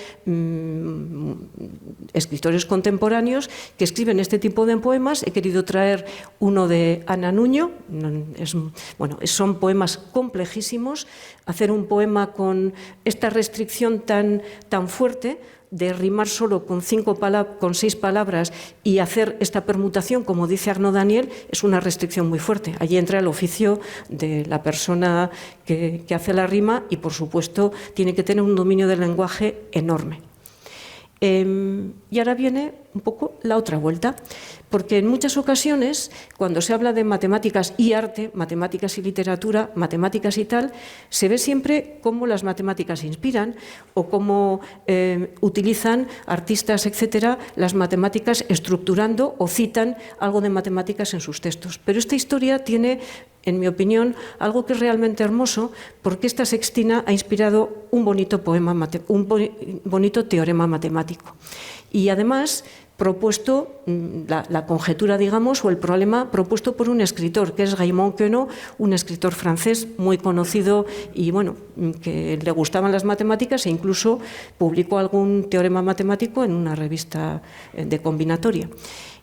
escritores contemporáneos que escriben este tipo de poemas. He querido traer uno de Ana Nuño. Son poemas complejísimos. Hacer un poema con esta restricción tan fuerte de rimar solo con 6 palabras y hacer esta permutación, como dice Arnaud Daniel, es una restricción muy fuerte. Allí entra el oficio de la persona que hace la rima y, por supuesto, tiene que tener un dominio del lenguaje enorme. Y ahora viene un poco la otra vuelta, porque en muchas ocasiones, cuando se habla de matemáticas y arte, matemáticas y literatura, matemáticas y tal, se ve siempre cómo las matemáticas inspiran o cómo utilizan artistas, etcétera, las matemáticas estructurando o citan algo de matemáticas en sus textos. Pero esta historia tiene en mi opinión, algo que es realmente hermoso, porque esta sextina ha inspirado un bonito poema, un bonito teorema matemático. Y además propuesto la conjetura, digamos, o el problema propuesto por un escritor, que es Raymond Queneau, un escritor francés muy conocido y, bueno, que le gustaban las matemáticas e incluso publicó algún teorema matemático en una revista de combinatoria.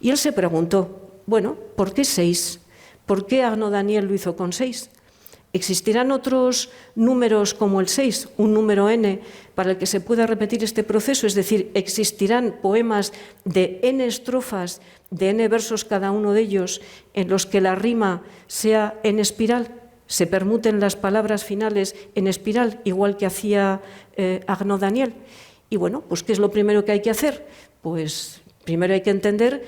Y él se preguntó, bueno, ¿por qué 6? ¿Por qué Arnaud Daniel lo hizo con 6? ¿Existirán otros números como el 6, un número n, para el que se pueda repetir este proceso? Es decir, ¿existirán poemas de n estrofas, de n versos cada uno de ellos, en los que la rima sea en espiral? ¿Se permuten las palabras finales en espiral, igual que hacía Arnaud Daniel? Y bueno, pues ¿qué es lo primero que hay que hacer? Pues primero hay que entender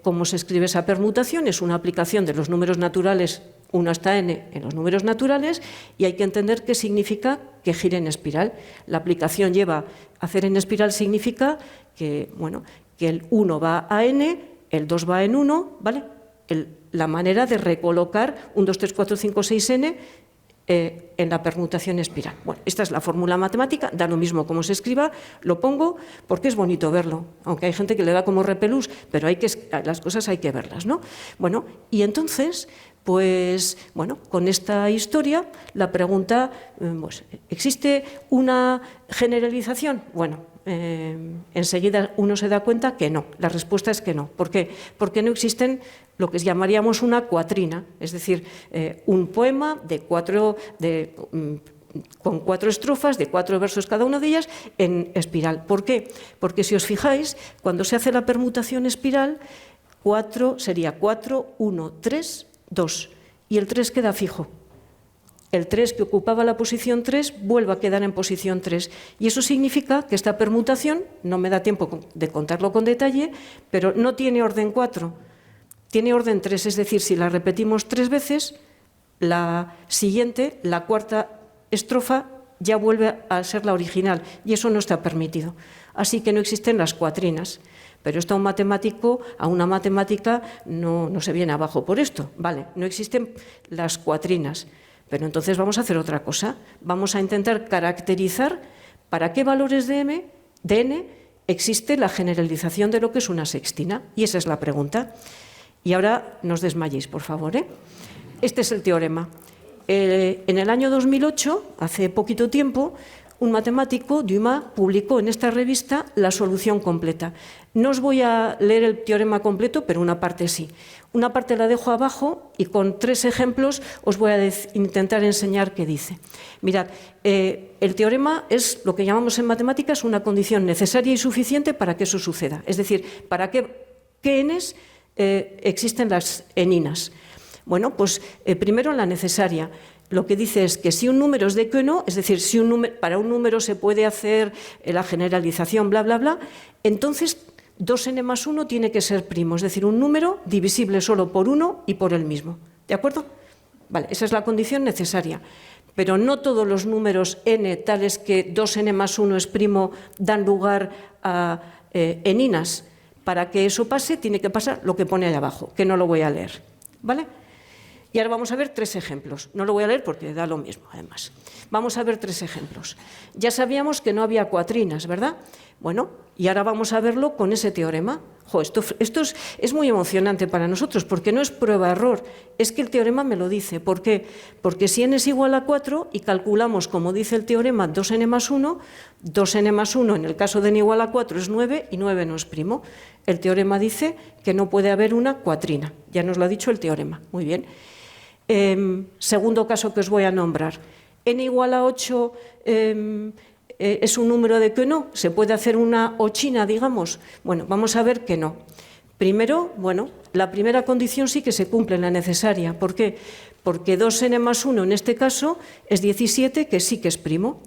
cómo se escribe esa permutación. Es una aplicación de los números naturales 1 hasta n en los números naturales, y hay que entender qué significa que gire en espiral. La aplicación lleva a hacer en espiral significa que, bueno, que el 1 va a n, el 2 va en 1, ¿vale? La manera de recolocar 1, 2, 3, 4, 5, 6, n en la permutación espiral. Bueno, esta es la fórmula matemática, da lo mismo cómo se escriba, lo pongo porque es bonito verlo, aunque hay gente que le da como repelús, pero las cosas hay que verlas, ¿no? Bueno, y entonces, pues, bueno, con esta historia, la pregunta, pues, ¿existe una generalización? Bueno, enseguida uno se da cuenta que no, la respuesta es que no. ¿Por qué? Porque no existen lo que llamaríamos una cuatrina, es decir, un poema con 4 estrofas, de 4 versos cada una de ellas, en espiral. ¿Por qué? Porque si os fijáis, cuando se hace la permutación espiral, 4 sería 4, 1, 3, 2, y el 3 queda fijo. El 3 que ocupaba la posición 3 vuelve a quedar en posición 3. Y eso significa que esta permutación, no me da tiempo de contarlo con detalle, pero no tiene orden 4, tiene orden 3. Es decir, si la repetimos 3 veces, la siguiente, la cuarta estrofa, ya vuelve a ser la original. Y eso no está permitido. Así que no existen las cuatrinas. Pero esto a una matemática no se viene abajo por esto. Vale, no existen las cuatrinas. Pero entonces vamos a hacer otra cosa. Vamos a intentar caracterizar para qué valores de n existe la generalización de lo que es una sextina. Y esa es la pregunta. Y ahora no os desmayéis, por favor, ¿eh? Este es el teorema. En el año 2008, hace poquito tiempo, un matemático, Dumas, publicó en esta revista la solución completa. No os voy a leer el teorema completo, pero una parte sí. Una parte la dejo abajo y con 3 ejemplos os voy a intentar enseñar qué dice. Mirad, el teorema es lo que llamamos en matemáticas una condición necesaria y suficiente para que eso suceda. Es decir, para qué n's existen las eninas. Bueno, pues primero la necesaria. Lo que dice es que si un número es de Queneau, es decir, si para un número se puede hacer la generalización, bla, bla, bla, entonces 2n más 1 tiene que ser primo, es decir, un número divisible solo por 1 y por el mismo. ¿De acuerdo? Vale, esa es la condición necesaria. Pero no todos los números n tales que 2n más 1 es primo dan lugar a eninas. Para que eso pase, tiene que pasar lo que pone ahí abajo, que no lo voy a leer. ¿Vale? Y ahora vamos a ver 3 ejemplos. No lo voy a leer porque da lo mismo, además. Vamos a ver 3 ejemplos. Ya sabíamos que no había cuatrinas, ¿verdad? Bueno, y ahora vamos a verlo con ese teorema. Esto es muy emocionante para nosotros, porque no es prueba-error, es que el teorema me lo dice. ¿Por qué? Porque si n es igual a 4 y calculamos, como dice el teorema, 2n más 1, 2n más 1 en el caso de n igual a 4 es 9 y 9 no es primo. El teorema dice que no puede haber una cuatrina. Ya nos lo ha dicho el teorema. Muy bien. Segundo caso que os voy a nombrar. N igual a 8 es un número de Queneau. ¿Se puede hacer una ochina, digamos? Bueno, vamos a ver que no. Primero, bueno, la primera condición sí que se cumple, la necesaria. ¿Por qué? Porque 2n más 1 en este caso es 17, que sí que es primo.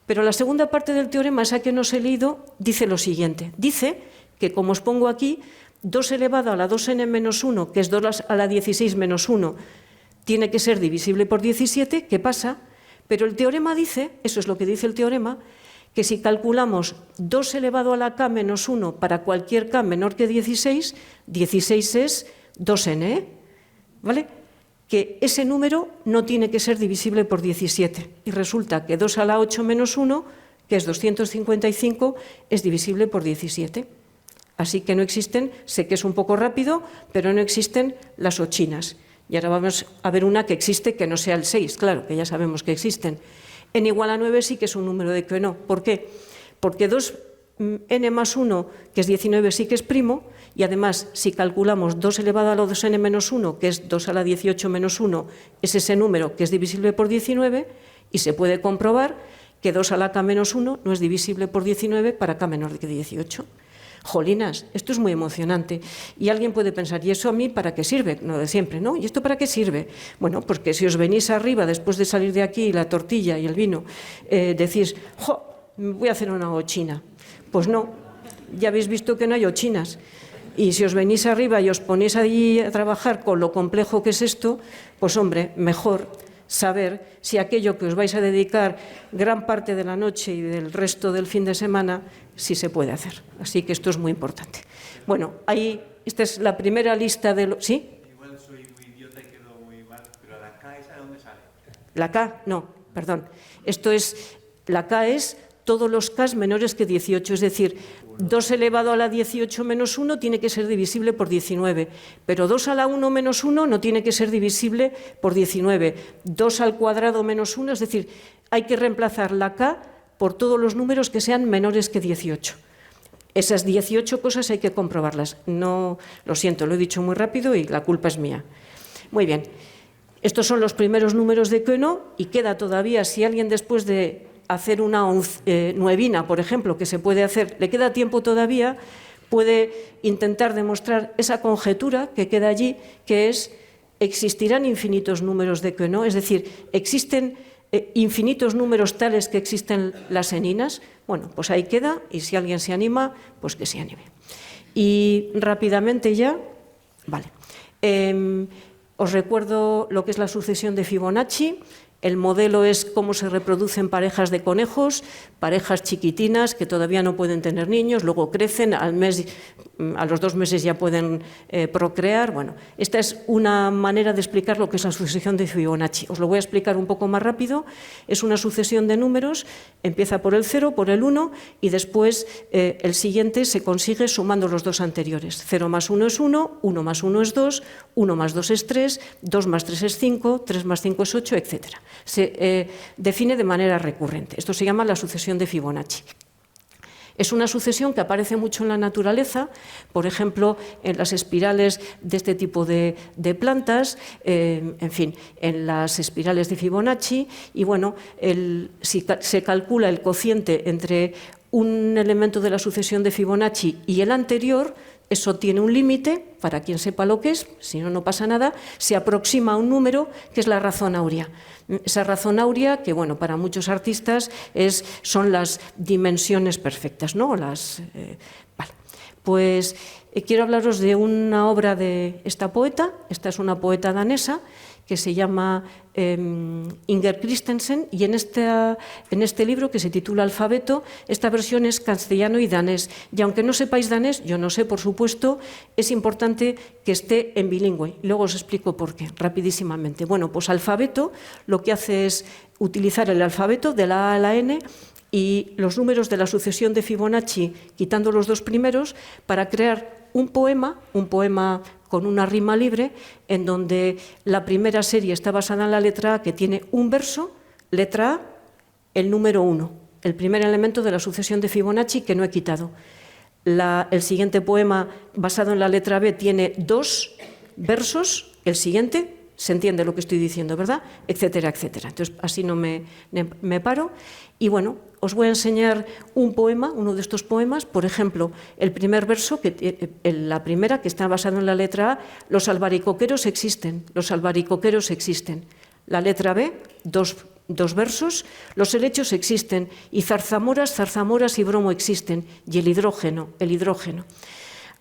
Pero la segunda parte del teorema, esa que nos he leído, dice lo siguiente. Dice que, como os pongo aquí, 2 elevado a la 2n menos 1, que es 2 a la 16 menos 1, tiene que ser divisible por 17, ¿qué pasa? Pero el teorema dice, eso es lo que dice el teorema, que si calculamos 2 elevado a la k menos 1 para cualquier k menor que 16, 16 es 2n, ¿vale? que ese número no tiene que ser divisible por 17. Y resulta que 2 a la 8 menos 1, que es 255, es divisible por 17. Así que no existen, sé que es un poco rápido, pero no existen las ochinas. Y ahora vamos a ver una que existe que no sea el 6, claro, que ya sabemos que existen. N igual a 9 sí que es un número de Queneau. ¿Por qué? Porque 2n más 1, que es 19, sí que es primo, y además, si calculamos 2 elevado a la 2n menos 1, que es 2 a la 18 menos 1, es ese número que es divisible por 19, y se puede comprobar que 2 a la k menos 1 no es divisible por 19 para k menor que 18. Jolinas, esto es muy emocionante. Y alguien puede pensar, ¿y eso a mí para qué sirve? No de siempre, ¿no? ¿Y esto para qué sirve? Bueno, pues que si os venís arriba después de salir de aquí, la tortilla y el vino, decís, ¡jo! Voy a hacer una ochina. Pues no, ya habéis visto que no hay ochinas. Y si os venís arriba y os ponéis allí a trabajar con lo complejo que es esto, pues hombre, mejor saber si aquello que os vais a dedicar gran parte de la noche y del resto del fin de semana, si se puede hacer. Así que esto es muy importante. Bueno, ahí, esta es la primera lista de los... ¿Sí? Igual soy muy idiota y quedo muy mal, pero la K, ¿esa de dónde sale? La K, no, perdón. Esto es, la K es todos los K menores que 18, es decir, 2 elevado a la 18 menos 1 tiene que ser divisible por 19, pero 2 a la 1 menos 1 no tiene que ser divisible por 19, 2 al cuadrado menos 1, es decir, hay que reemplazar la K por todos los números que sean menores que 18. Esas 18 cosas hay que comprobarlas. No, lo siento, lo he dicho muy rápido y la culpa es mía. Muy bien, estos son los primeros números de Queneau y queda todavía, si alguien después de hacer una nuevina, por ejemplo, que se puede hacer, le queda tiempo todavía, puede intentar demostrar esa conjetura que queda allí, que es, existirán infinitos números de Queneau, es decir, existen infinitos números tales que existen las eninas. Bueno, pues ahí queda, y si alguien se anima, pues que se anime. Y rápidamente ya, vale, os recuerdo lo que es la sucesión de Fibonacci. El modelo es cómo se reproducen parejas de conejos, parejas chiquitinas que todavía no pueden tener niños, luego crecen, a los 2 meses ya pueden procrear. Bueno, esta es una manera de explicar lo que es la sucesión de Fibonacci. Os lo voy a explicar un poco más rápido. Es una sucesión de números, empieza por el 0, por el 1 y después el siguiente se consigue sumando los dos anteriores. 0 más 1 es 1, 1 más 1 es 2, 1 más 2 es 3, 2 más 3 es 5, 3 más 5 es 8, etc. Se define de manera recurrente. Esto se llama la sucesión de Fibonacci. Es una sucesión que aparece mucho en la naturaleza, por ejemplo, en las espirales de este tipo de plantas, en fin, en las espirales de Fibonacci. Y bueno, si se calcula el cociente entre un elemento de la sucesión de Fibonacci y el anterior, eso tiene un límite, para quien sepa lo que es, si no, no pasa nada, se aproxima a un número que es la razón áurea. Esa razón áurea, que bueno, para muchos artistas son las dimensiones perfectas, ¿no? Vale. Pues quiero hablaros de una obra de esta poeta. Esta es una poeta danesa que se llama Inger Christensen, y en este libro, que se titula Alfabeto, esta versión es castellano y danés. Y aunque no sepáis danés, yo no sé, por supuesto, es importante que esté en bilingüe. Luego os explico por qué, rapidísimamente. Bueno, pues Alfabeto lo que hace es utilizar el alfabeto de la A a la N y los números de la sucesión de Fibonacci, quitando los dos primeros, para crear un poema con una rima libre, en donde la primera serie está basada en la letra A, que tiene un verso, letra A, el número 1, el primer elemento de la sucesión de Fibonacci que no he quitado. El siguiente poema basado en la letra B tiene 2 versos, el siguiente, se entiende lo que estoy diciendo, ¿verdad? Etcétera, etcétera. Entonces, así no me paro. Y bueno, os voy a enseñar un poema, uno de estos poemas. Por ejemplo, el primer verso, la primera, que está basado en la letra A, los albaricoqueros existen, los albaricoqueros existen. La letra B, dos versos, los helechos existen, y zarzamoras y bromo existen, y el hidrógeno.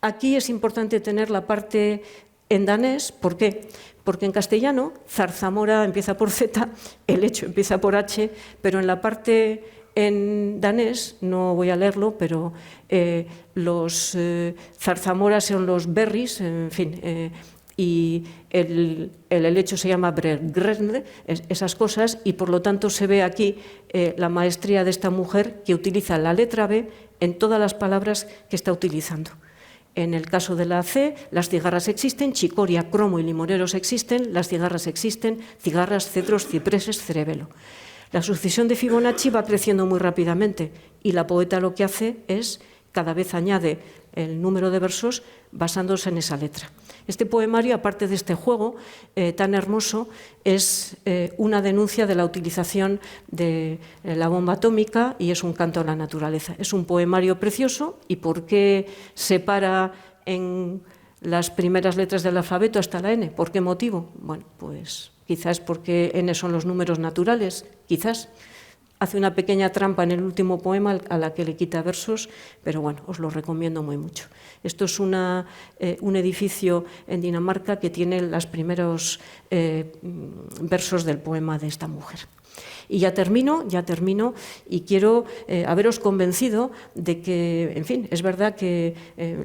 Aquí es importante tener la parte en danés. ¿Por qué? Porque en castellano zarzamora empieza por Z, helecho empieza por H, pero en la parte en danés, no voy a leerlo, pero los zarzamoras son los berries, en fin, y el helecho se llama Bregren, esas cosas, y por lo tanto se ve aquí la maestría de esta mujer que utiliza la letra B en todas las palabras que está utilizando. En el caso de la C, las cigarras existen, chicoria, cromo y limoneros existen, las cigarras existen, cigarras, cedros, cipreses, cerebelo. La sucesión de Fibonacci va creciendo muy rápidamente y la poeta lo que hace es, cada vez añade el número de versos basándose en esa letra. Este poemario, aparte de este juego tan hermoso, es una denuncia de la utilización de la bomba atómica y es un canto a la naturaleza. Es un poemario precioso. ¿Y por qué se para en las primeras letras del alfabeto hasta la N? ¿Por qué motivo? Bueno, pues quizás porque N son los números naturales, quizás. Hace una pequeña trampa en el último poema a la que le quita versos, pero bueno, os lo recomiendo muy mucho. Esto es un edificio en Dinamarca que tiene los primeros versos del poema de esta mujer. Y ya termino y quiero haberos convencido de que, en fin, es verdad que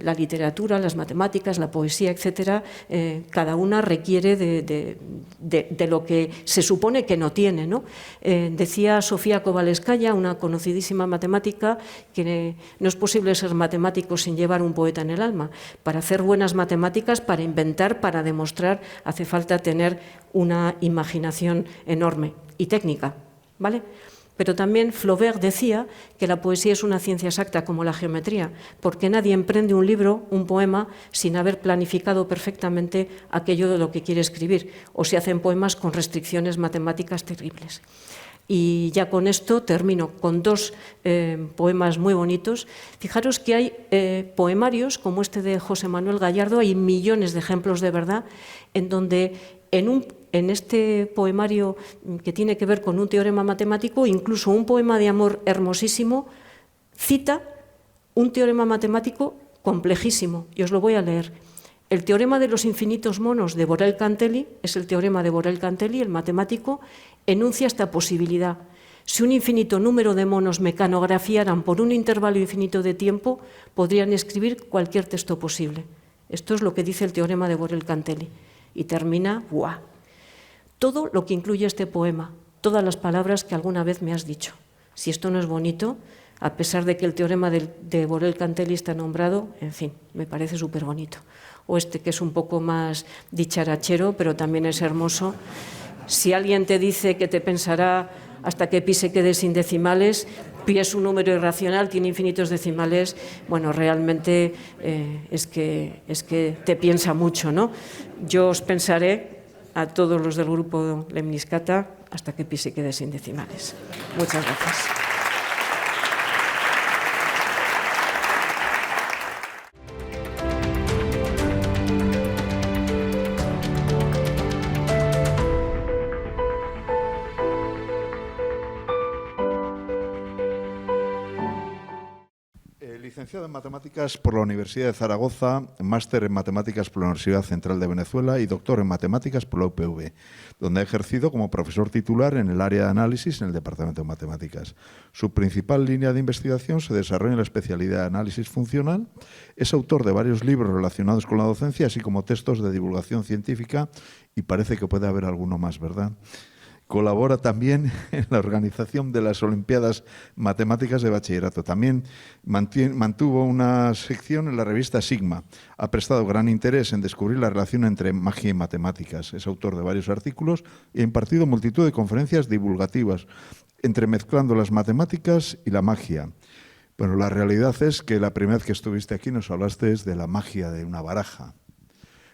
la literatura, las matemáticas, la poesía, etcétera, cada una requiere de lo que se supone que no tiene, ¿no? Decía Sofía Kovalevskaya, una conocidísima matemática, que no es posible ser matemático sin llevar un poeta en el alma. Para hacer buenas matemáticas, para inventar, para demostrar, hace falta tener una imaginación enorme y técnica, ¿vale? Pero también Flaubert decía que la poesía es una ciencia exacta como la geometría, porque nadie emprende un libro, un poema, sin haber planificado perfectamente aquello de lo que quiere escribir, o se hacen poemas con restricciones matemáticas terribles. Y ya con esto termino con dos poemas muy bonitos. Fijaros que hay poemarios como este de José Manuel Gallardo, hay millones de ejemplos de verdad, en donde en este poemario que tiene que ver con un teorema matemático, incluso un poema de amor hermosísimo, cita un teorema matemático complejísimo, y os lo voy a leer. El teorema de los infinitos monos de Borel-Cantelli, es el teorema de Borel-Cantelli, el matemático, enuncia esta posibilidad. Si un infinito número de monos mecanografiaran por un intervalo infinito de tiempo, podrían escribir cualquier texto posible. Esto es lo que dice el teorema de Borel-Cantelli. Y termina, ¡buah! Todo lo que incluye este poema, todas las palabras que alguna vez me has dicho. Si esto no es bonito, a pesar de que el teorema de Borel-Cantelli está nombrado, en fin, me parece súper bonito. O este que es un poco más dicharachero, pero también es hermoso. Si alguien te dice que te pensará hasta que pi se quede sin decimales, pi es un número irracional, tiene infinitos decimales, bueno, realmente es que te piensa mucho, ¿no? Yo os pensaré a todos los del grupo Lemniscata hasta que pi se quede sin decimales. Muchas gracias. Licenciado en Matemáticas por la Universidad de Zaragoza, máster en Matemáticas por la Universidad Central de Venezuela y doctor en Matemáticas por la UPV, donde ha ejercido como profesor titular en el área de análisis en el Departamento de Matemáticas. Su principal línea de investigación se desarrolla en la especialidad de análisis funcional. Es autor de varios libros relacionados con la docencia, así como textos de divulgación científica, y parece que puede haber alguno más, ¿verdad? Colabora también en la organización de las Olimpiadas Matemáticas de Bachillerato. También mantuvo una sección en la revista Sigma. Ha prestado gran interés en descubrir la relación entre magia y matemáticas. Es autor de varios artículos y ha impartido multitud de conferencias divulgativas, entremezclando las matemáticas y la magia. Bueno, la realidad es que la primera vez que estuviste aquí nos hablaste de la magia de una baraja.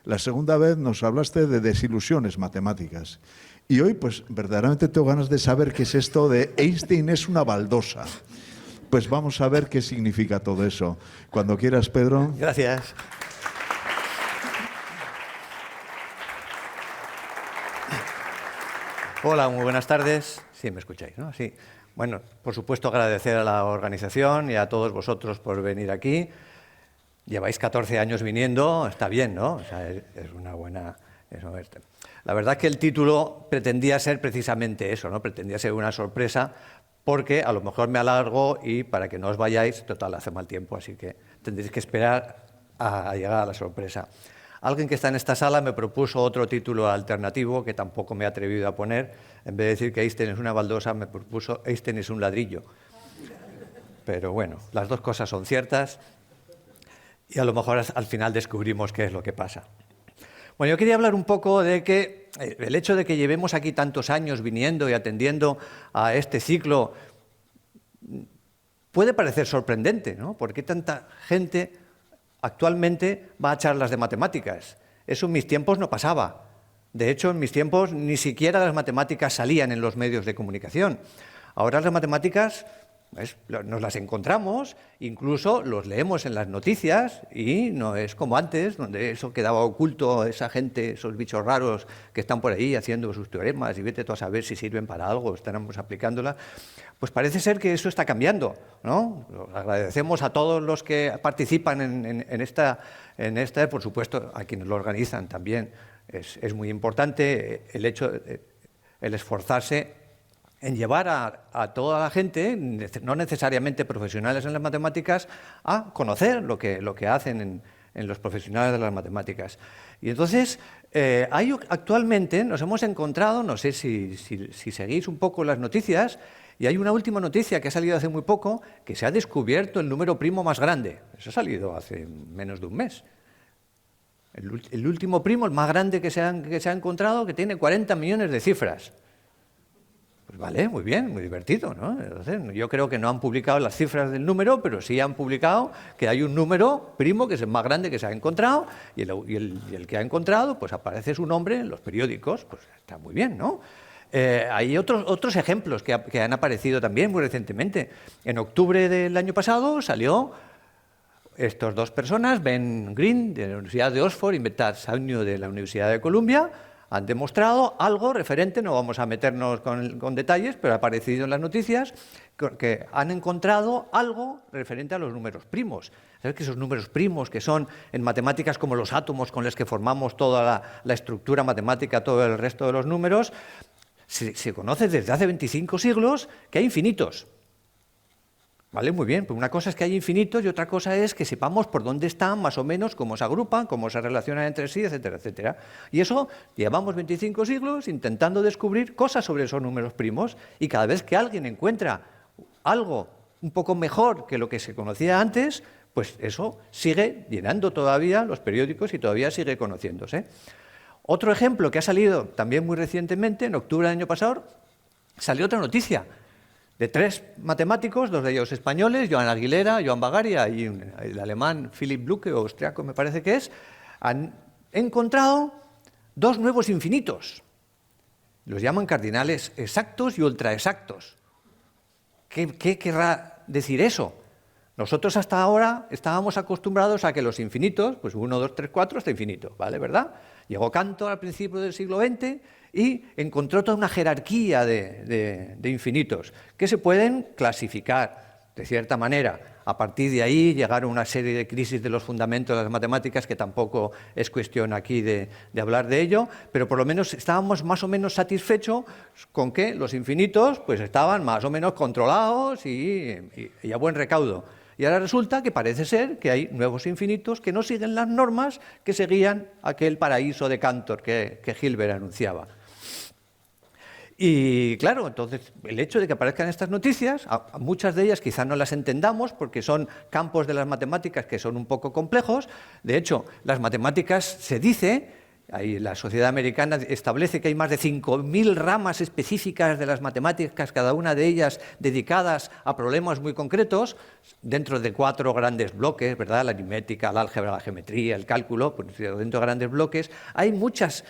La segunda vez nos hablaste de desilusiones matemáticas. Y hoy, pues, verdaderamente tengo ganas de saber qué es esto de Einstein es una baldosa. Pues vamos a ver qué significa todo eso. Cuando quieras, Pedro. Gracias. Hola, muy buenas tardes. Sí, me escucháis, ¿no? Sí. Bueno, por supuesto, agradecer a la organización y a todos vosotros por venir aquí. Lleváis 14 años viniendo, está bien, ¿no? O sea, es una buena... La verdad es que el título pretendía ser precisamente eso, ¿no? Pretendía ser una sorpresa, porque a lo mejor me alargo y para que no os vayáis, total, hace mal tiempo, así que tendréis que esperar a llegar a la sorpresa. Alguien que está en esta sala me propuso otro título alternativo que tampoco me he atrevido a poner. En vez de decir que Einstein es una baldosa, me propuso Einstein es un ladrillo. Pero bueno, las dos cosas son ciertas y a lo mejor al final descubrimos qué es lo que pasa. Bueno, yo quería hablar un poco de que el hecho de que llevemos aquí tantos años viniendo y atendiendo a este ciclo puede parecer sorprendente, ¿no? ¿Por qué tanta gente actualmente va a charlas de matemáticas? Eso en mis tiempos no pasaba. De hecho, en mis tiempos ni siquiera las matemáticas salían en los medios de comunicación. Ahora las matemáticas nos las encontramos, incluso los leemos en las noticias y no es como antes, donde eso quedaba oculto, esa gente, esos bichos raros que están por ahí haciendo sus teoremas y vete tú a saber si sirven para algo, estaremos aplicándola. Pues parece ser que eso está cambiando, ¿no? Agradecemos a todos los que participan en esta, por supuesto, a quienes lo organizan también. Es muy importante el hecho, el esforzarse en llevar a toda la gente, no necesariamente profesionales en las matemáticas, a conocer lo que hacen en los profesionales de las matemáticas. Y entonces, actualmente nos hemos encontrado, no sé si seguís un poco las noticias, y hay una última noticia que ha salido hace muy poco, que se ha descubierto el número primo más grande. Eso ha salido hace menos de un mes. El último primo, el más grande que se ha encontrado, que tiene 40 millones de cifras. Pues vale, muy bien, muy divertido, ¿no? Entonces, yo creo que no han publicado las cifras del número, pero sí han publicado que hay un número primo que es el más grande que se ha encontrado y el que ha encontrado, pues aparece su nombre en los periódicos. Pues está muy bien, ¿no? Hay otros ejemplos que han aparecido también muy recientemente. En octubre del año pasado salió estas dos personas, Ben Green, de la Universidad de Oxford, y Metat Saunio, de la Universidad de Columbia, han demostrado algo referente, no vamos a meternos con detalles, pero ha aparecido en las noticias, que han encontrado algo referente a los números primos. ¿Sabes que esos números primos, que son en matemáticas como los átomos con los que formamos toda la estructura matemática, todo el resto de los números, se conoce desde hace 25 siglos que hay infinitos? ¿Vale? Muy bien, pues una cosa es que hay infinitos y otra cosa es que sepamos por dónde están, más o menos, cómo se agrupan, cómo se relacionan entre sí, etcétera, etcétera. Y eso llevamos 25 siglos intentando descubrir cosas sobre esos números primos, y cada vez que alguien encuentra algo un poco mejor que lo que se conocía antes, pues eso sigue llenando todavía los periódicos y todavía sigue conociéndose. Otro ejemplo que ha salido también muy recientemente, en octubre del año pasado, salió otra noticia de tres matemáticos, dos de ellos españoles, Joan Aguilera, Joan Bagaria, y el alemán Philipp Bluke, o austriaco me parece que es, han encontrado dos nuevos infinitos. Los llaman cardinales exactos y ultraexactos. ¿Qué querrá decir eso? Nosotros hasta ahora estábamos acostumbrados a que los infinitos, pues 1, 2, 3, 4 hasta infinito, ¿vale? ¿Verdad? Llegó Cantor al principio del siglo XX y encontró toda una jerarquía de infinitos que se pueden clasificar de cierta manera. A partir de ahí llegaron una serie de crisis de los fundamentos de las matemáticas, que tampoco es cuestión aquí de hablar de ello, pero por lo menos estábamos más o menos satisfechos con que los infinitos pues estaban más o menos controlados y a buen recaudo. Y ahora resulta que parece ser que hay nuevos infinitos que no siguen las normas que seguían aquel paraíso de Cantor que Hilbert anunciaba. Y claro, entonces el hecho de que aparezcan estas noticias, a muchas de ellas quizás no las entendamos porque son campos de las matemáticas que son un poco complejos. De hecho, las matemáticas se dice, ahí la sociedad americana establece que hay más de 5.000 ramas específicas de las matemáticas, cada una de ellas dedicadas a problemas muy concretos, dentro de 4 grandes bloques, ¿verdad? La aritmética, el álgebra, la geometría, el cálculo, pues dentro de grandes bloques. Hay muchas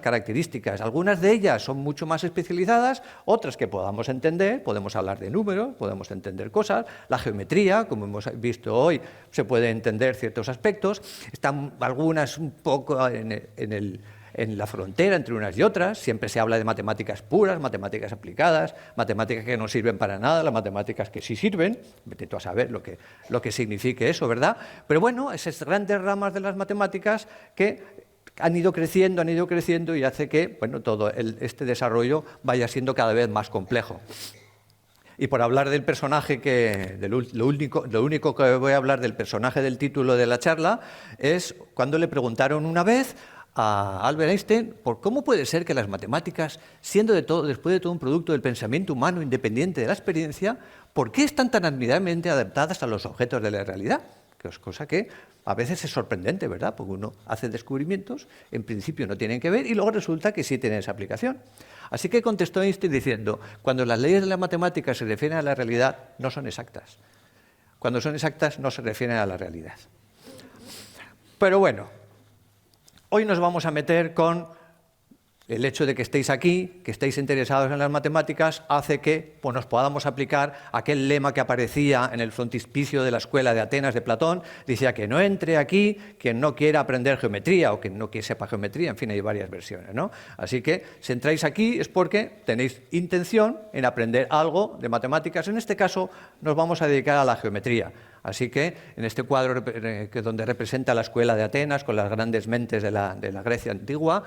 características. Algunas de ellas son mucho más especializadas, otras que podamos entender, podemos hablar de números, podemos entender cosas. La geometría, como hemos visto hoy, se puede entender ciertos aspectos. Están algunas un poco en la frontera entre unas y otras. Siempre se habla de matemáticas puras, matemáticas aplicadas, matemáticas que no sirven para nada, las matemáticas que sí sirven. Vete tú a saber lo que signifique eso, ¿verdad? Pero bueno, esas grandes ramas de las matemáticas que han ido creciendo y hace que, bueno, todo este desarrollo vaya siendo cada vez más complejo. Y por hablar del personaje lo único que voy a hablar del personaje del título de la charla es cuando le preguntaron una vez a Albert Einstein por cómo puede ser que las matemáticas, siendo después de todo un producto del pensamiento humano independiente de la experiencia, ¿por qué están tan admirablemente adaptadas a los objetos de la realidad? Que es cosa que a veces es sorprendente, ¿verdad? Porque uno hace descubrimientos, en principio no tienen que ver, y luego resulta que sí tienen esa aplicación. Así que contestó Einstein diciendo, cuando las leyes de la matemática se refieren a la realidad, no son exactas. Cuando son exactas, no se refieren a la realidad. Pero bueno, hoy nos vamos a meter con el hecho de que estéis aquí, que estéis interesados en las matemáticas, hace que pues, nos podamos aplicar aquel lema que aparecía en el frontispicio de la escuela de Atenas de Platón. Decía que no entre aquí quien no quiera aprender geometría o quien no sepa geometría, en fin, hay varias versiones, ¿no? Así que si entráis aquí es porque tenéis intención en aprender algo de matemáticas. En este caso nos vamos a dedicar a la geometría. Así que en este cuadro donde representa la escuela de Atenas con las grandes mentes de la Grecia antigua,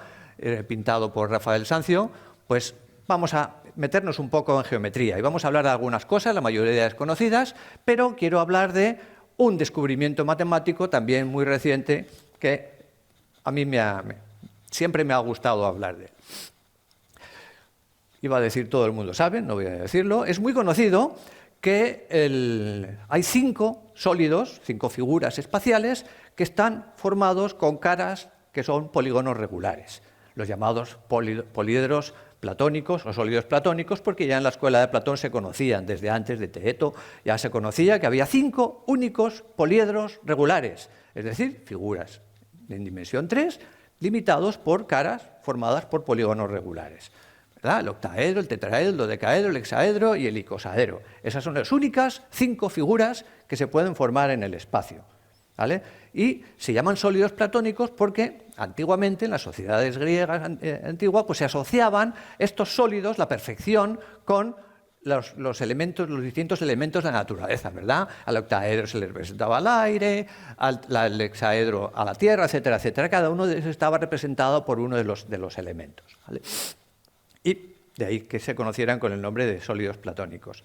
pintado por Rafael Sanzio, pues vamos a meternos un poco en geometría y vamos a hablar de algunas cosas, la mayoría desconocidas, pero quiero hablar de un descubrimiento matemático también muy reciente que a mí siempre me ha gustado hablar de él. Iba a decir todo el mundo sabe, no voy a decirlo. Es muy conocido que hay 5 sólidos, 5 figuras espaciales que están formados con caras que son polígonos regulares, los llamados poliedros platónicos o sólidos platónicos, porque ya en la escuela de Platón se conocían, desde antes de Teeto, ya se conocía que había 5 únicos poliedros regulares, es decir, figuras en dimensión 3, limitados por caras formadas por polígonos regulares, ¿verdad? El octaedro, el tetraedro, el dodecaedro, el hexaedro y el icosaedro. Esas son las únicas 5 figuras que se pueden formar en el espacio, ¿vale? Y se llaman sólidos platónicos porque antiguamente en las sociedades griegas antiguas pues se asociaban estos sólidos, la perfección, con los distintos elementos de la naturaleza, ¿verdad? Al octaedro se le representaba al aire, al hexaedro a la tierra, etcétera, etcétera. Cada uno de ellos estaba representado por uno de los elementos, ¿vale? Y de ahí que se conocieran con el nombre de sólidos platónicos.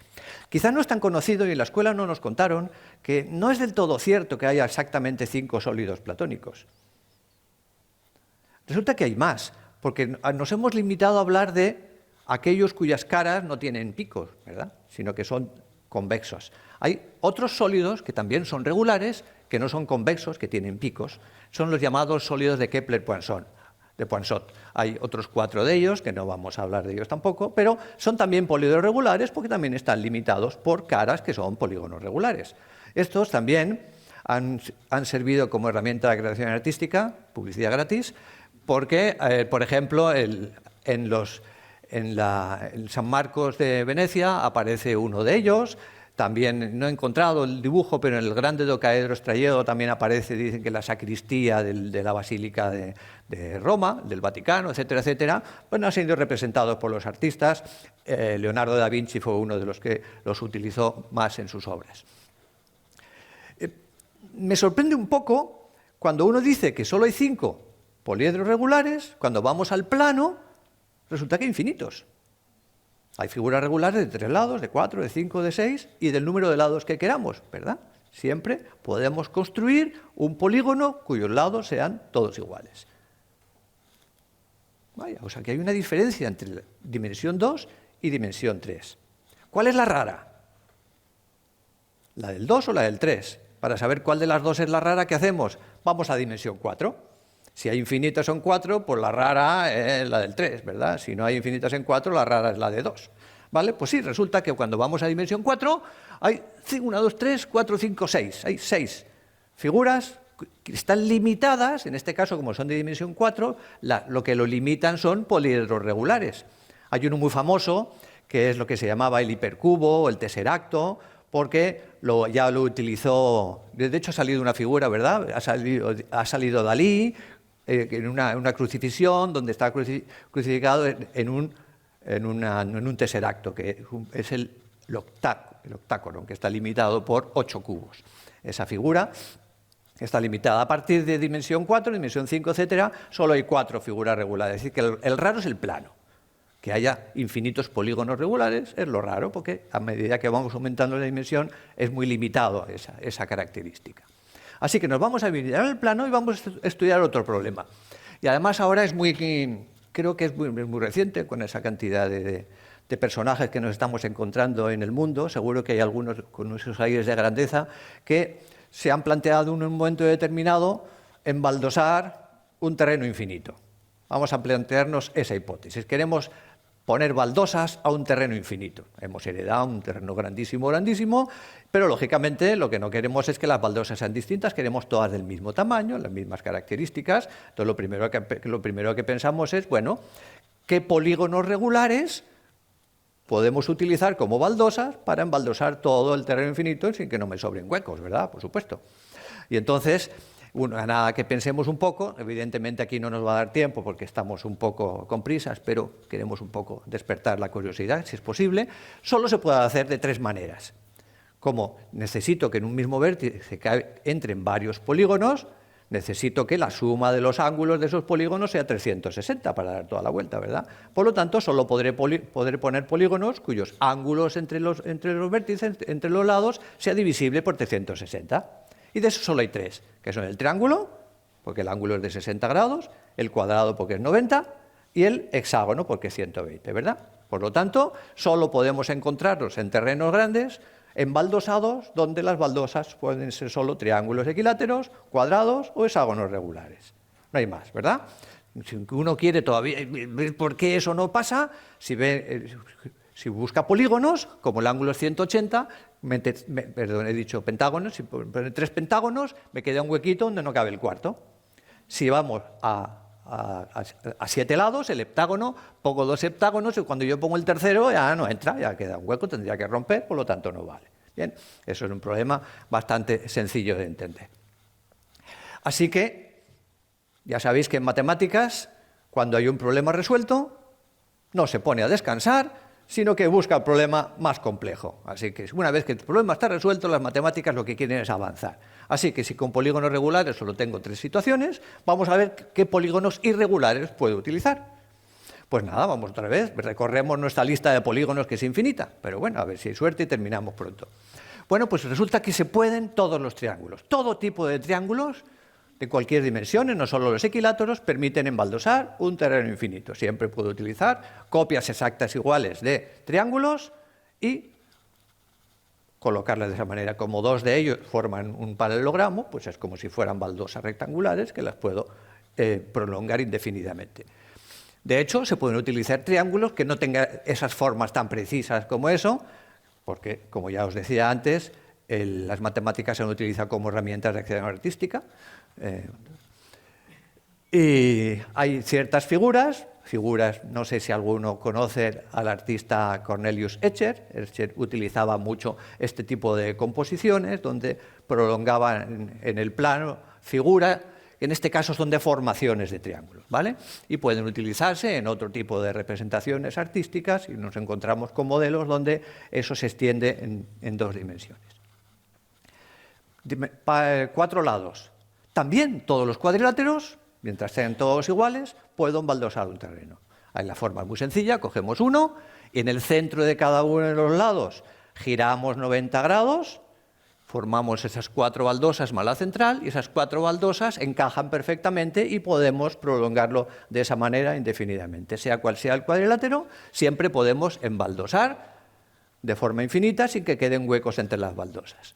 Quizás no es tan conocido y en la escuela no nos contaron que no es del todo cierto que haya exactamente 5 sólidos platónicos. Resulta que hay más, porque nos hemos limitado a hablar de aquellos cuyas caras no tienen picos, ¿verdad? Sino que son convexos. Hay otros sólidos que también son regulares, que no son convexos, que tienen picos. Son los llamados sólidos de Kepler-Poisson. De Poinsot. Hay otros 4 de ellos, que no vamos a hablar de ellos tampoco, pero son también políedros regulares porque también están limitados por caras que son polígonos regulares. Estos también han servido como herramienta de creación artística, publicidad gratis, porque, por ejemplo, en San Marcos de Venecia aparece uno de ellos. También, no he encontrado el dibujo, pero en el grande dodecaedro estrellado también aparece, dicen que la sacristía de la Basílica de Roma, del Vaticano, etcétera, etcétera, pues han sido representados por los artistas. Leonardo da Vinci fue uno de los que los utilizó más en sus obras. Me sorprende un poco cuando uno dice que solo hay 5 poliedros regulares, cuando vamos al plano, resulta que hay infinitos. Hay figuras regulares de 3 lados, de 4, de 5, de 6 y del número de lados que queramos, ¿verdad? Siempre podemos construir un polígono cuyos lados sean todos iguales. Vaya, o sea que hay una diferencia entre dimensión 2 y dimensión 3. ¿Cuál es la rara? ¿La del 2 o la del 3? Para saber cuál de las dos es la rara, ¿qué hacemos? Vamos a dimensión 4. Si hay infinitas en 4, pues la rara es la del 3, ¿verdad? Si no hay infinitas en 4, la rara es la de 2. ¿Vale? Pues sí, resulta que cuando vamos a dimensión 4, hay 1, 2, 3, 4, 5, 6. Hay 6 figuras que están limitadas, en este caso, como son de dimensión 4, lo que lo limitan son poliedros regulares. Hay uno muy famoso, que es lo que se llamaba el hipercubo o el tesseracto, porque ya lo utilizó, de hecho ha salido una figura, ¿verdad? Ha salido Dalí, en una crucifixión donde está crucificado en un tesseracto, que es el octágono, que está limitado por 8 cubos. Esa figura está limitada. A partir de dimensión 4, dimensión 5, etcétera, solo hay 4 figuras regulares. Es decir, que el raro es el plano. Que haya infinitos polígonos regulares es lo raro, porque a medida que vamos aumentando la dimensión es muy limitado esa característica. Así que nos vamos a mirar el plano y vamos a estudiar otro problema. Y además ahora creo que es muy reciente, con esa cantidad de personajes que nos estamos encontrando en el mundo. Seguro que hay algunos con esos aires de grandeza que se han planteado en un momento determinado embaldosar un terreno infinito. Vamos a plantearnos esa hipótesis. Queremos poner baldosas a un terreno infinito. Hemos heredado un terreno grandísimo, grandísimo, pero lógicamente lo que no queremos es que las baldosas sean distintas, queremos todas del mismo tamaño, las mismas características. Entonces lo primero que pensamos es, bueno, ¿qué polígonos regulares podemos utilizar como baldosas para embaldosar todo el terreno infinito sin que no me sobren huecos, ¿verdad? Por supuesto. Y entonces, nada, que pensemos un poco, evidentemente aquí no nos va a dar tiempo porque estamos un poco con prisas, pero queremos un poco despertar la curiosidad, si es posible. Solo se puede hacer de tres maneras. Como necesito que en un mismo vértice entren varios polígonos, necesito que la suma de los ángulos de esos polígonos sea 360 para dar toda la vuelta, ¿verdad? Por lo tanto, solo podré poner polígonos cuyos ángulos entre los vértices, entre los lados, sea divisible por 360. Y de eso solo hay tres, que son el triángulo, porque el ángulo es de 60 grados, el cuadrado porque es 90, y el hexágono porque es 120, ¿verdad? Por lo tanto, solo podemos encontrarlos en terrenos grandes, embaldosados, donde las baldosas pueden ser solo triángulos equiláteros, cuadrados o hexágonos regulares. No hay más, ¿verdad? Si uno quiere todavía ver por qué eso no pasa, si busca polígonos, como el ángulo es 180, perdón, he dicho pentágonos, si pone 3 pentágonos, me queda un huequito donde no cabe el cuarto. Si vamos a 7 lados, el heptágono, pongo 2 heptágonos y cuando yo pongo el tercero ya no entra, ya queda un hueco, tendría que romper, por lo tanto no vale. Bien, eso es un problema bastante sencillo de entender. Así que ya sabéis que en matemáticas, cuando hay un problema resuelto, no se pone a descansar, sino que busca el problema más complejo. Así que una vez que el problema está resuelto, las matemáticas lo que quieren es avanzar. Así que si con polígonos regulares solo tengo 3 situaciones, vamos a ver qué polígonos irregulares puedo utilizar. Pues nada, vamos otra vez, recorremos nuestra lista de polígonos que es infinita, pero bueno, a ver si hay suerte y terminamos pronto. Bueno, pues resulta que se pueden todos los triángulos, todo tipo de triángulos de cualquier dimensión, no solo los equiláteros, permiten embaldosar un terreno infinito. Siempre puedo utilizar copias exactas iguales de triángulos y colocarlas de esa manera. Como 2 de ellos forman un paralelogramo, pues es como si fueran baldosas rectangulares que las puedo prolongar indefinidamente. De hecho, se pueden utilizar triángulos que no tengan esas formas tan precisas como eso, porque, como ya os decía antes, las matemáticas se han utilizado como herramientas de acción artística. Y hay ciertas figuras, no sé si alguno conoce al artista Cornelius Escher. Escher utilizaba mucho este tipo de composiciones, donde prolongaba en el plano figuras, en este caso son deformaciones de triángulos, ¿vale? Y pueden utilizarse en otro tipo de representaciones artísticas y nos encontramos con modelos donde eso se extiende en 2 dimensiones. 4 lados. También todos los cuadriláteros, mientras sean todos iguales, puedo embaldosar un terreno. Hay la forma muy sencilla, cogemos uno y en el centro de cada uno de los lados giramos 90 grados, formamos esas 4 baldosas más la central y esas 4 baldosas encajan perfectamente y podemos prolongarlo de esa manera indefinidamente. Sea cual sea el cuadrilátero, siempre podemos embaldosar de forma infinita sin que queden huecos entre las baldosas.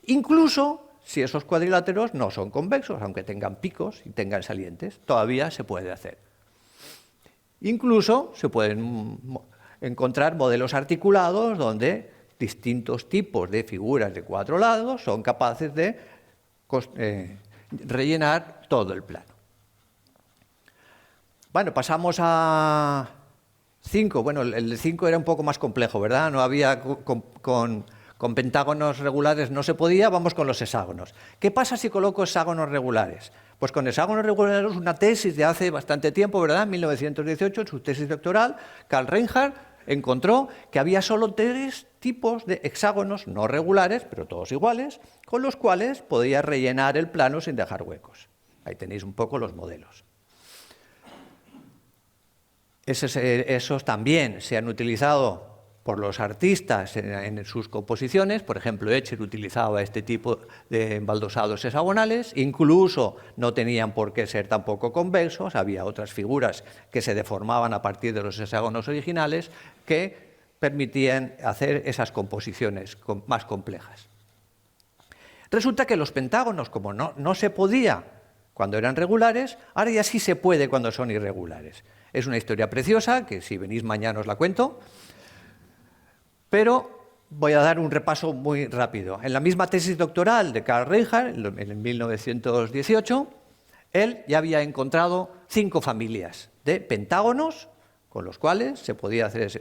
Incluso si esos cuadriláteros no son convexos, aunque tengan picos y tengan salientes, todavía se puede hacer. Incluso se pueden encontrar modelos articulados donde distintos tipos de figuras de 4 lados son capaces de rellenar todo el plano. Bueno, pasamos a 5. Bueno, el 5 era un poco más complejo, ¿verdad? No había con pentágonos regulares no se podía, vamos con los hexágonos. ¿Qué pasa si coloco hexágonos regulares? Pues con hexágonos regulares, una tesis de hace bastante tiempo, ¿verdad? En 1918, en su tesis doctoral, Karl Reinhardt encontró que había solo 3 tipos de hexágonos no regulares, pero todos iguales, con los cuales podía rellenar el plano sin dejar huecos. Ahí tenéis un poco los modelos. Esos también se han utilizado por los artistas en sus composiciones. Por ejemplo, Escher utilizaba este tipo de embaldosados hexagonales, incluso no tenían por qué ser tampoco convexos, había otras figuras que se deformaban a partir de los hexágonos originales que permitían hacer esas composiciones más complejas. Resulta que los pentágonos, como no se podía cuando eran regulares, ahora ya sí se puede cuando son irregulares. Es una historia preciosa, que si venís mañana os la cuento, pero voy a dar un repaso muy rápido. En la misma tesis doctoral de Karl Reinhardt, en 1918, él ya había encontrado 5 familias de pentágonos con los cuales se podía hacer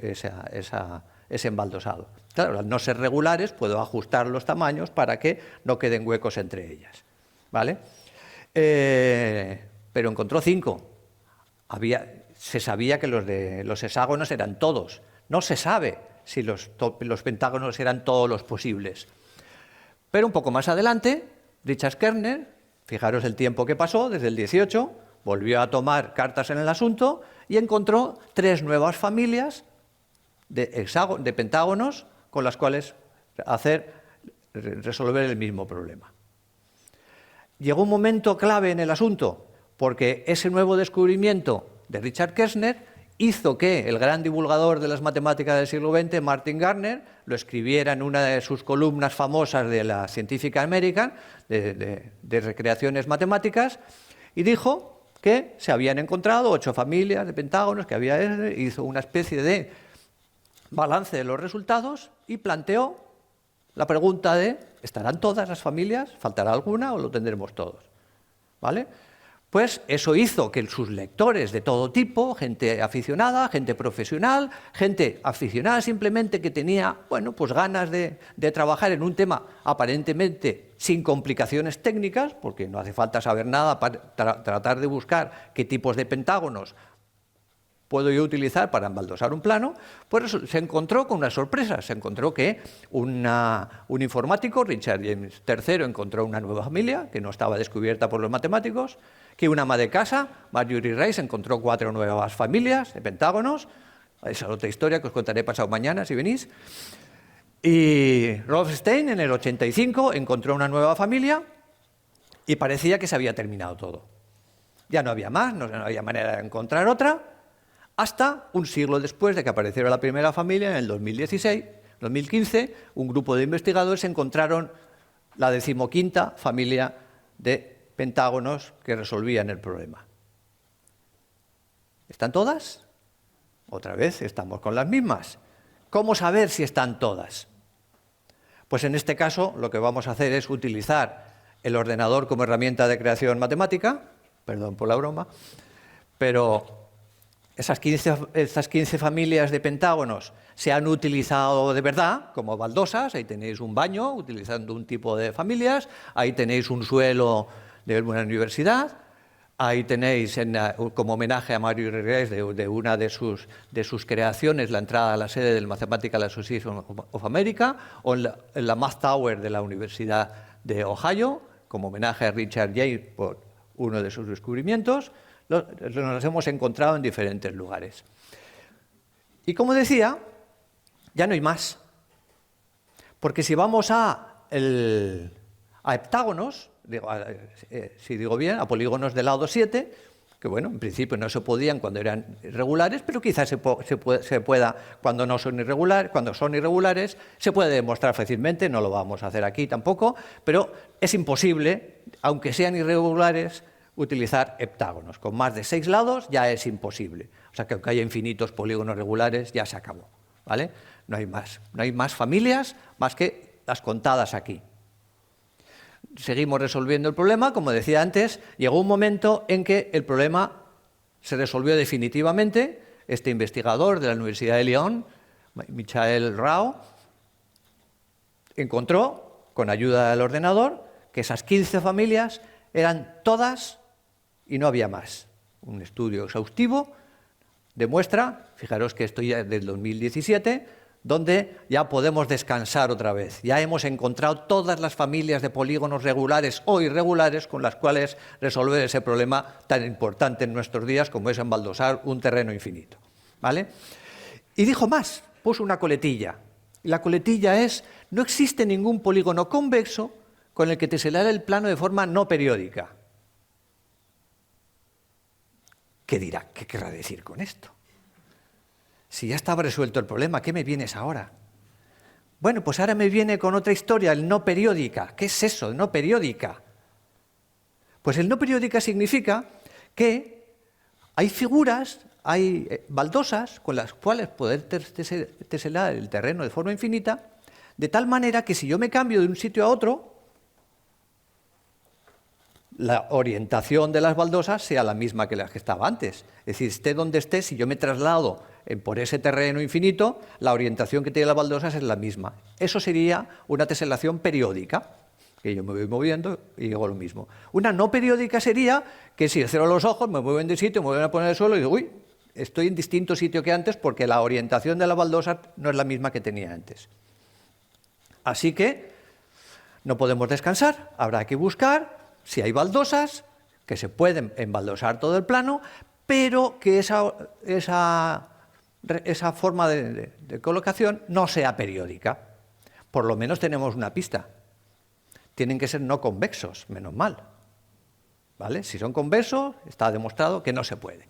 ese embaldosado. Claro, al no ser regulares, puedo ajustar los tamaños para que no queden huecos entre ellas, ¿vale? Pero encontró 5. Se sabía que los hexágonos eran todos. No se sabe si los pentágonos eran todos los posibles. Pero un poco más adelante, Richard Kerner, fijaros el tiempo que pasó, desde el 18, volvió a tomar cartas en el asunto y encontró 3 nuevas familias de pentágonos con las cuales resolver el mismo problema. Llegó un momento clave en el asunto, porque ese nuevo descubrimiento de Richard Kerner hizo que el gran divulgador de las matemáticas del siglo XX, Martin Gardner, lo escribiera en una de sus columnas famosas de la Scientific American, de recreaciones matemáticas, y dijo que se habían encontrado 8 familias de pentágonos, hizo una especie de balance de los resultados y planteó la pregunta de ¿estarán todas las familias? ¿Faltará alguna o lo tendremos todos? ¿Vale? Pues eso hizo que sus lectores de todo tipo, gente aficionada, gente profesional, gente aficionada simplemente que tenía, bueno, pues ganas de trabajar en un tema aparentemente sin complicaciones técnicas, porque no hace falta saber nada para tratar de buscar qué tipos de pentágonos puedo yo utilizar para embaldosar un plano, pues se encontró con una sorpresa. Se encontró que un informático, Richard James III, encontró una nueva familia que no estaba descubierta por los matemáticos, que una ama de casa, Marjorie Rice, encontró 4 nuevas familias de pentágonos. Esa es otra historia que os contaré pasado mañana si venís. Y Rolf Stein, en el 85, encontró una nueva familia y parecía que se había terminado todo. Ya no había más, no había manera de encontrar otra, hasta un siglo después de que apareciera la primera familia, en el 2015, un grupo de investigadores encontraron la 15ª familia de pentágonos que resolvían el problema. ¿Están todas? Otra vez estamos con las mismas. ¿Cómo saber si están todas? Pues en este caso lo que vamos a hacer es utilizar el ordenador como herramienta de creación matemática, perdón por la broma, pero estas 15 familias de pentágonos se han utilizado de verdad como baldosas. Ahí tenéis un baño utilizando un tipo de familias, ahí tenéis un suelo de una universidad, ahí tenéis como homenaje a Mario Rives de una de sus creaciones la entrada a la sede del Mathematical Association of America, o en la Math Tower de la Universidad de Ohio, como homenaje a Richard James por uno de sus descubrimientos. Nos hemos encontrado en diferentes lugares. Y como decía, ya no hay más. Porque si vamos a heptágonos, si digo bien, a polígonos de lado 7, que bueno, en principio no se podían cuando eran irregulares, pero quizás se pueda cuando son irregulares, se puede demostrar fácilmente, no lo vamos a hacer aquí tampoco, pero es imposible, aunque sean irregulares, utilizar heptágonos. Con más de 6 lados ya es imposible. O sea que aunque haya infinitos polígonos regulares, ya se acabó, ¿vale? No hay más familias más que las contadas aquí. Seguimos resolviendo el problema. Como decía antes, llegó un momento en que el problema se resolvió definitivamente. Este investigador de la Universidad de Lyon, Michael Rao, encontró, con ayuda del ordenador, que esas 15 familias eran todas y no había más. Un estudio exhaustivo demuestra, fijaros que esto ya es del 2017, donde ya podemos descansar otra vez. Ya hemos encontrado todas las familias de polígonos regulares o irregulares con las cuales resolver ese problema tan importante en nuestros días como es embaldosar un terreno infinito. ¿vale? Y dijo más, puso una coletilla. Y la coletilla es, no existe ningún polígono convexo con el que teselara el plano de forma no periódica. ¿Qué dirá? ¿Qué querrá decir con esto? Si ya estaba resuelto el problema, ¿qué me vienes ahora? Bueno, pues ahora me viene con otra historia, el no periódica. ¿Qué es eso, no periódica? Pues el no periódica significa que hay figuras, hay baldosas con las cuales poder teselar el terreno de forma infinita, de tal manera que si yo me cambio de un sitio a otro, la orientación de las baldosas sea la misma que la que estaba antes. Es decir, esté donde esté, si yo me traslado por ese terreno infinito, la orientación que tiene las baldosas es la misma. Eso sería una teselación periódica, que yo me voy moviendo y hago lo mismo. Una no periódica sería que si cierro los ojos, me mueven de sitio, me vuelven a poner en el suelo y digo, uy, estoy en distinto sitio que antes porque la orientación de la baldosa no es la misma que tenía antes. Así que no podemos descansar, habrá que buscar si hay baldosas que se pueden embaldosar todo el plano, pero que esa forma de colocación no sea periódica. Por lo menos tenemos una pista. Tienen que ser no convexos, menos mal. ¿Vale? Si son convexos, está demostrado que no se puede.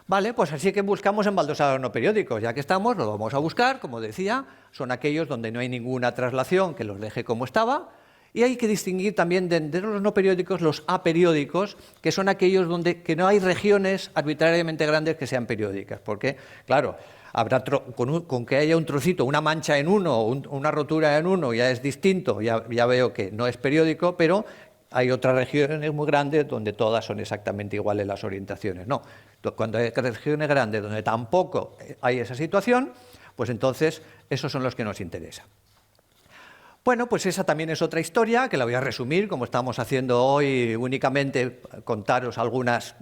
Vale, pues así que buscamos embaldosados no periódicos. Ya que estamos, lo vamos a buscar, como decía, son aquellos donde no hay ninguna traslación que los deje como estaba. Y hay que distinguir también de los no periódicos los aperiódicos, que son aquellos donde que no hay regiones arbitrariamente grandes que sean periódicas. Porque, claro, habrá con que haya un trocito, una mancha en uno, una rotura en uno, ya es distinto, ya veo que no es periódico, pero hay otras regiones muy grandes donde todas son exactamente iguales las orientaciones. No, cuando hay regiones grandes donde tampoco hay esa situación, pues entonces esos son los que nos interesan. Bueno, pues esa también es otra historia, que la voy a resumir, como estamos haciendo hoy, únicamente contaros algunos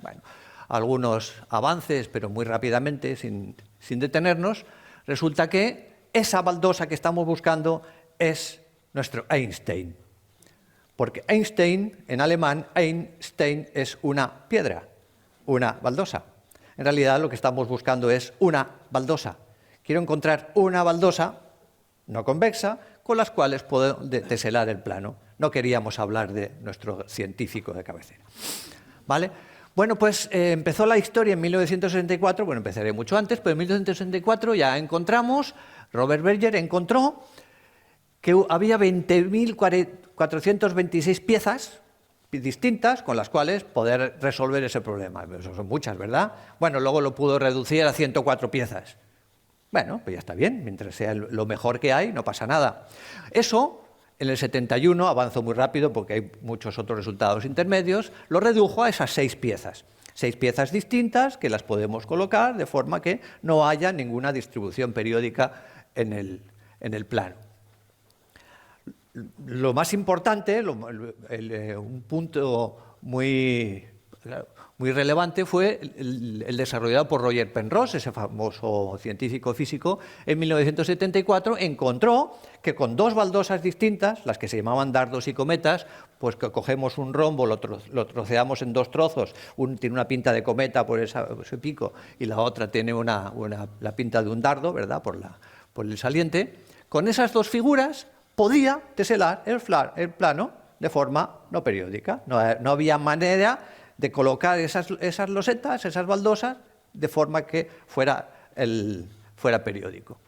avances, pero muy rápidamente, sin detenernos. Resulta que esa baldosa que estamos buscando es nuestro Einstein. Porque Einstein, en alemán, Einstein es una piedra, una baldosa. En realidad lo que estamos buscando es una baldosa. Quiero encontrar una baldosa no convexa, con las cuales puedo teselar el plano. No queríamos hablar de nuestro científico de cabecera. ¿Vale? Bueno, pues empezó la historia en 1964, bueno, empezaré mucho antes, pero en 1964 ya encontramos, Robert Berger encontró que había 20.426 piezas distintas con las cuales poder resolver ese problema. Eso son muchas, ¿verdad? Bueno, luego lo pudo reducir a 104 piezas. Bueno, pues ya está bien, mientras sea lo mejor que hay, no pasa nada. Eso, en el 71, avanzó muy rápido porque hay muchos otros resultados intermedios, lo redujo a esas 6 piezas. 6 piezas distintas que las podemos colocar de forma que no haya ninguna distribución periódica en el plano. Lo más importante, un punto muy relevante fue el desarrollado por Roger Penrose, ese famoso científico físico, en 1974, encontró que con 2 baldosas distintas, las que se llamaban dardos y cometas, pues que cogemos un rombo, lo troceamos en 2 trozos, uno tiene una pinta de cometa por ese pico y la otra tiene la pinta de un dardo, ¿verdad?, por el saliente. Con esas 2 figuras podía teselar el plano de forma no periódica. No había manera de colocar esas losetas, esas baldosas, de forma que fuera periódico.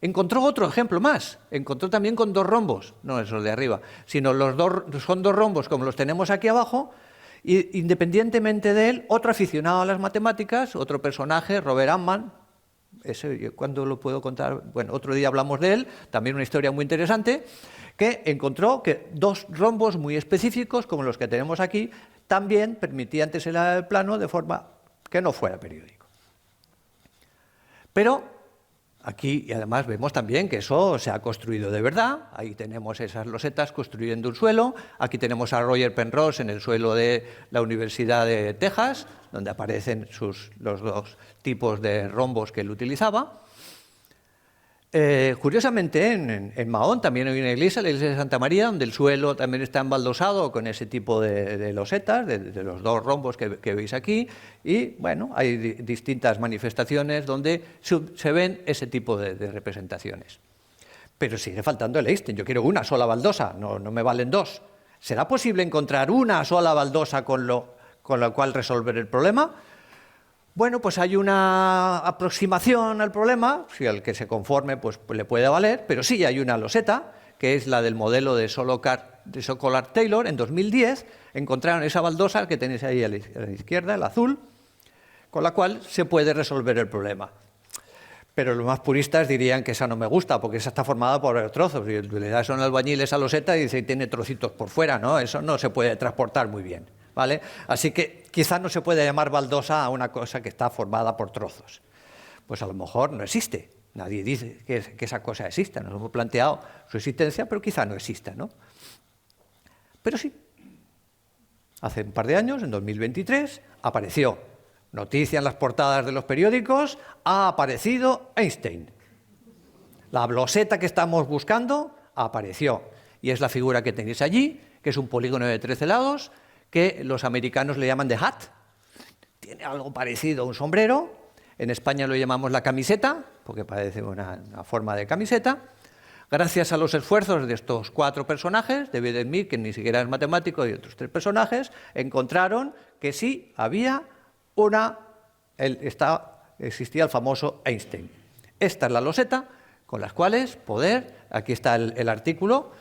Encontró otro ejemplo más, encontró también con 2 rombos, no esos de arriba, sino son 2 rombos como los tenemos aquí abajo, y independientemente de él, otro aficionado a las matemáticas, otro personaje, Robert Ammann, ese, ¿cuándo lo puedo contar? Bueno, otro día hablamos de él, también una historia muy interesante, que encontró que 2 rombos muy específicos, como los que tenemos aquí, también permitían teselar el plano de forma que no fuera periódico. Pero aquí, y además vemos también que eso se ha construido de verdad. Ahí tenemos esas losetas construyendo un suelo. Aquí tenemos a Roger Penrose en el suelo de la Universidad de Texas, donde aparecen los 2 tipos de rombos que él utilizaba. Curiosamente, en Mahón también hay una iglesia, la iglesia de Santa María, donde el suelo también está embaldosado con ese tipo de losetas, de los dos rombos que veis aquí, y bueno, hay distintas manifestaciones donde se ven ese tipo de representaciones. Pero sigue faltando el Einstein. Yo quiero una sola baldosa, no me valen dos. ¿Será posible encontrar una sola baldosa con la cual resolver el problema? Bueno, pues hay una aproximación al problema, si al que se conforme pues le puede valer, pero sí hay una loseta, que es la del modelo de Sokolov Taylor. En 2010 encontraron esa baldosa que tenéis ahí a la izquierda, el azul, con la cual se puede resolver el problema. Pero los más puristas dirían que esa no me gusta, porque esa está formada por trozos, y le das a un albañil esa loseta y dice que tiene trocitos por fuera, ¿no? Eso no se puede transportar muy bien, ¿vale? Así que quizás no se puede llamar baldosa a una cosa que está formada por trozos. Pues a lo mejor no existe. Nadie dice que esa cosa exista. Nos hemos planteado su existencia, pero quizá no exista, ¿no? Pero sí. Hace un par de años, en 2023, apareció. Noticia en las portadas de los periódicos, ha aparecido Einstein. La loseta que estamos buscando apareció. Y es la figura que tenéis allí, que es un polígono de 13 lados, que los americanos le llaman the hat. Tiene algo parecido a un sombrero. En España lo llamamos la camiseta, porque parece una forma de camiseta. Gracias a los esfuerzos de estos 4 personajes, David Smith, que ni siquiera es matemático, y otros 3 personajes, encontraron que sí había existía el famoso Einstein. Esta es la loseta con las cuales aquí está el artículo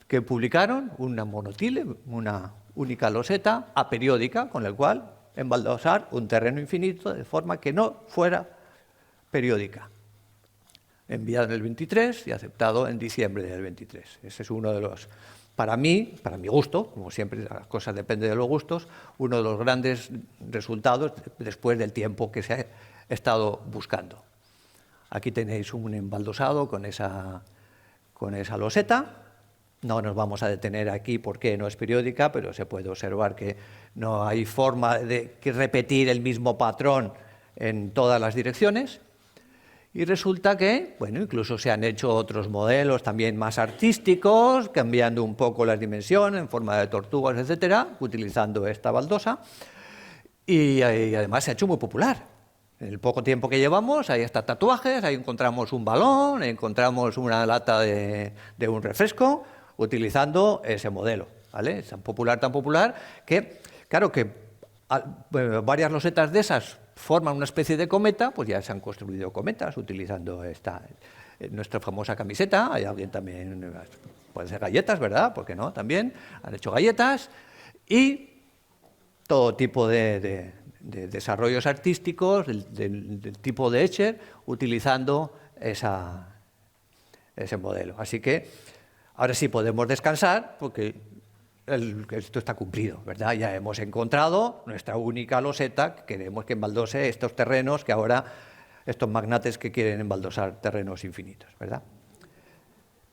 que publicaron, una monotile, una única loseta aperiódica, con la cual embaldosar un terreno infinito de forma que no fuera periódica. Enviado en el 23 y aceptado en diciembre del 23. Ese es uno de los, para mi gusto, como siempre las cosas dependen de los gustos, uno de los grandes resultados después del tiempo que se ha estado buscando. Aquí tenéis un embaldosado con esa loseta. No nos vamos a detener aquí porque no es periódica, pero se puede observar que no hay forma de repetir el mismo patrón en todas las direcciones. Y resulta que, bueno, incluso se han hecho otros modelos también más artísticos, cambiando un poco las dimensiones en forma de tortugas, etcétera, utilizando esta baldosa. Y además se ha hecho muy popular. En el poco tiempo que llevamos, hay hasta tatuajes, ahí encontramos un balón, encontramos una lata de un refresco, utilizando ese modelo, ¿vale? Es tan popular que, claro, que varias losetas de esas forman una especie de cometa, pues ya se han construido cometas utilizando nuestra famosa camiseta. Hay alguien también, puede ser galletas, ¿verdad? ¿Por qué no? También han hecho galletas y todo tipo de desarrollos artísticos del tipo de Escher utilizando ese modelo. Así que ahora sí podemos descansar porque esto está cumplido, ¿verdad? Ya hemos encontrado nuestra única loseta que queremos que embaldose estos terrenos que ahora, estos magnates que quieren embaldosar terrenos infinitos, ¿verdad?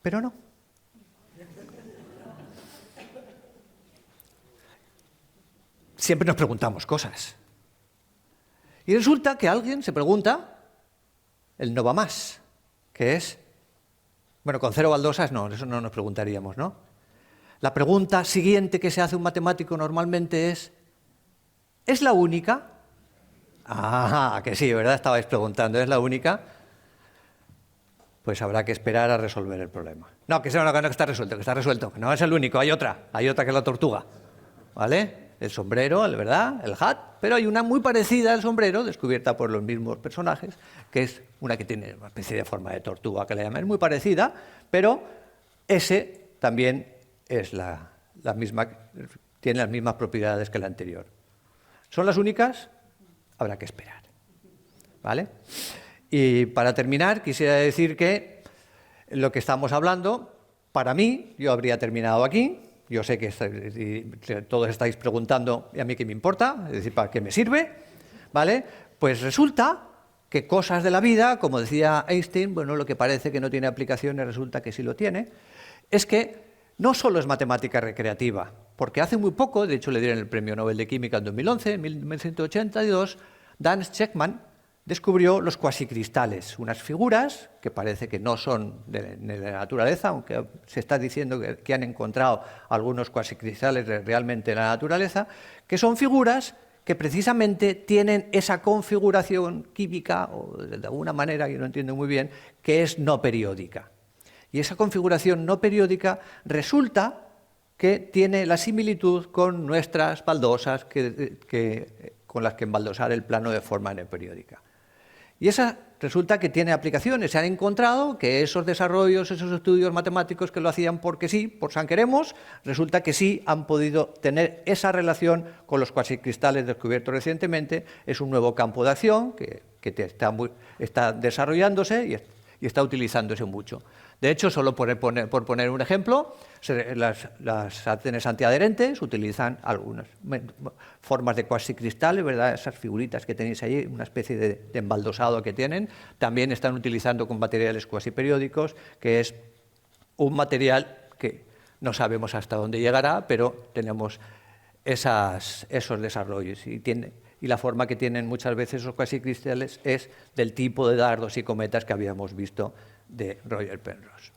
Pero no. Siempre nos preguntamos cosas. Y resulta que alguien se pregunta el no va más, que es, bueno, con 0 baldosas no, eso no nos preguntaríamos, ¿no? La pregunta siguiente que se hace un matemático normalmente ¿es la única? Ah, que sí, ¿verdad? Estabais preguntando, ¿es la única? Pues habrá que esperar a resolver el problema. No, que está resuelto, que está resuelto. No es el único, hay otra que es la tortuga, ¿vale? El sombrero, ¿verdad? El hat, pero hay una muy parecida al sombrero, descubierta por los mismos personajes, que es una que tiene una especie de forma de tortuga, que le llaman, es muy parecida, pero ese también es la misma, tiene las mismas propiedades que la anterior. ¿Son las únicas? Habrá que esperar, ¿vale? Y para terminar, quisiera decir que lo que estamos hablando, para mí, yo habría terminado aquí. Yo sé que todos estáis preguntando, ¿y a mí qué me importa? Es decir, ¿para qué me sirve? ¿Vale? Pues resulta que cosas de la vida, como decía Einstein, bueno, lo que parece que no tiene aplicaciones resulta que sí lo tiene, es que no solo es matemática recreativa, porque hace muy poco, de hecho le dieron el Premio Nobel de Química en 2011, en 1982, Dan Shechtman descubrió los cuasicristales, unas figuras que parece que no son de la naturaleza, aunque se está diciendo que han encontrado algunos cuasicristales realmente en la naturaleza, que son figuras que precisamente tienen esa configuración química, o de alguna manera, que no entiendo muy bien, que es no periódica. Y esa configuración no periódica resulta que tiene la similitud con nuestras baldosas con las que embaldosar el plano de forma no periódica. Y esa resulta que tiene aplicaciones. Se han encontrado que esos desarrollos, esos estudios matemáticos que lo hacían porque sí, por San Queremos, resulta que sí han podido tener esa relación con los cuasicristales descubiertos recientemente. Es un nuevo campo de acción que está desarrollándose y está utilizándose mucho. De hecho, solo por poner un ejemplo, las sartenes antiadherentes utilizan algunas formas de cuasicristal, ¿verdad? Esas figuritas que tenéis ahí, una especie de embaldosado que tienen, también están utilizando con materiales cuasiperiódicos, que es un material que no sabemos hasta dónde llegará, pero tenemos esos desarrollos. Y la forma que tienen muchas veces esos cuasicristales es del tipo de dardos y cometas que habíamos visto de Roger Penrose.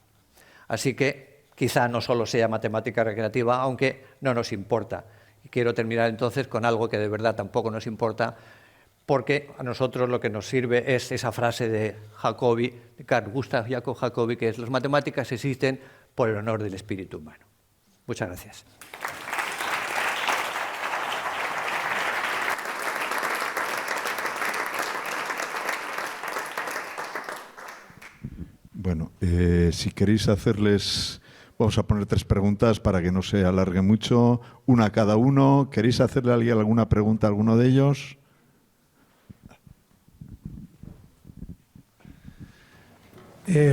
Así que quizá no solo sea matemática recreativa, aunque no nos importa. Y quiero terminar entonces con algo que de verdad tampoco nos importa, porque a nosotros lo que nos sirve es esa frase de Jacobi, de Carl Gustav Jacob Jacobi, que es: las matemáticas existen por el honor del espíritu humano. Muchas gracias. Bueno, si queréis hacerles, vamos a poner 3 preguntas para que no se alargue mucho, una a cada uno. ¿Queréis hacerle a alguien alguna pregunta a alguno de ellos?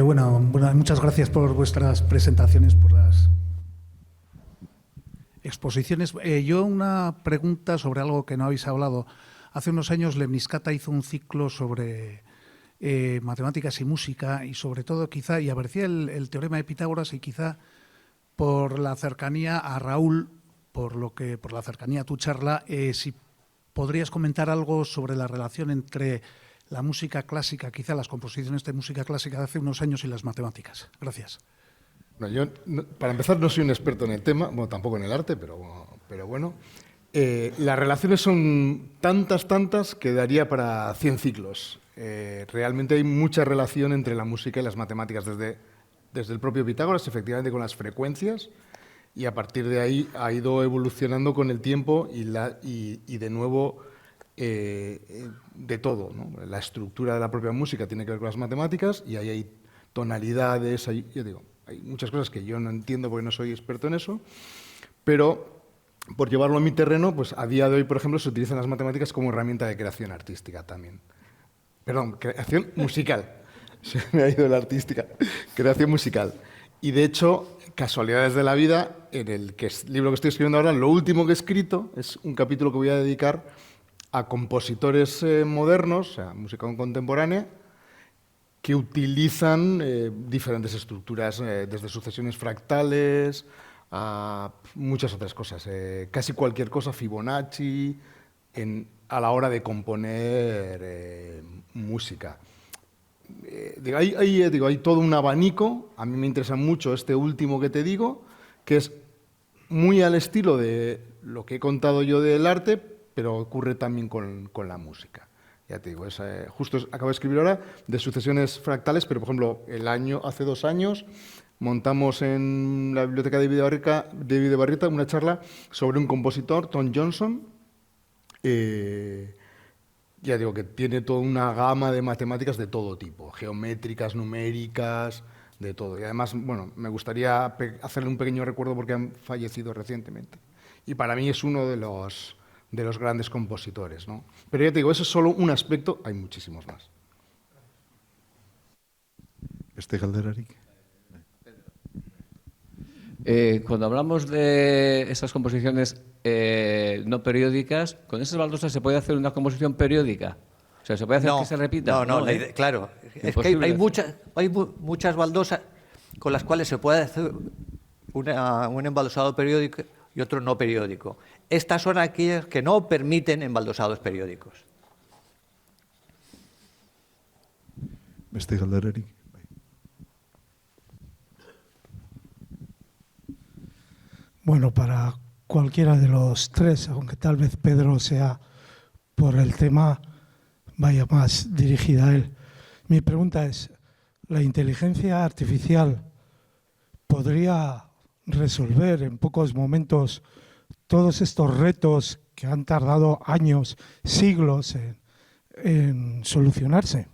Bueno, muchas gracias por vuestras presentaciones, por las exposiciones. Yo una pregunta sobre algo que no habéis hablado. Hace unos años Lemniscata hizo un ciclo sobre matemáticas y música, y sobre todo quizá, y aparecía el teorema de Pitágoras, y quizá por la cercanía a Raúl, por la cercanía a tu charla, si podrías comentar algo sobre la relación entre la música clásica, quizá las composiciones de música clásica de hace unos años, y las matemáticas. Gracias. No, yo, para empezar, no soy un experto en el tema, bueno, tampoco en el arte, pero bueno. Las relaciones son tantas que daría para 100 ciclos. Realmente hay mucha relación entre la música y las matemáticas, desde el propio Pitágoras, efectivamente, con las frecuencias, y a partir de ahí ha ido evolucionando con el tiempo y de nuevo de todo, ¿no? La estructura de la propia música tiene que ver con las matemáticas, y ahí hay tonalidades, yo digo, hay muchas cosas que yo no entiendo porque no soy experto en eso, pero por llevarlo a mi terreno, pues a día de hoy, por ejemplo, se utilizan las matemáticas como herramienta de creación artística también. Perdón, creación musical. Se me ha ido la artística. Creación musical. Y de hecho, casualidades de la vida, en el libro que estoy escribiendo ahora, lo último que he escrito es un capítulo que voy a dedicar a compositores modernos, o sea, música contemporánea, que utilizan diferentes estructuras, desde sucesiones fractales a muchas otras cosas. Casi cualquier cosa, Fibonacci, a la hora de componer música. Hay todo un abanico. A mí me interesa mucho este último que te digo, que es muy al estilo de lo que he contado yo del arte, pero ocurre también con la música. Ya te digo, justo acabo de escribir ahora de sucesiones fractales, pero por ejemplo, hace 2 años montamos en la biblioteca de David de Barrieta una charla sobre un compositor, Tom Johnson. Ya digo que tiene toda una gama de matemáticas de todo tipo, geométricas, numéricas, de todo. Y además, bueno, me gustaría hacerle un pequeño recuerdo porque han fallecido recientemente. Y para mí es uno de los grandes compositores, ¿no? Pero ya te digo, eso es solo un aspecto, hay muchísimos más. Galderarik. Cuando hablamos de esas composiciones no periódicas, ¿con esas baldosas se puede hacer una composición periódica? O sea, ¿se puede hacer que se repita? No, claro. Es que hay muchas baldosas con las cuales se puede hacer un embaldosado periódico y otro no periódico. Estas son aquellas que no permiten embaldosados periódicos. Beste galdererik? Bueno, para cualquiera de los tres, aunque tal vez Pedro sea por el tema, vaya más dirigida a él. Mi pregunta es, ¿la inteligencia artificial podría resolver en pocos momentos todos estos retos que han tardado años, siglos en solucionarse?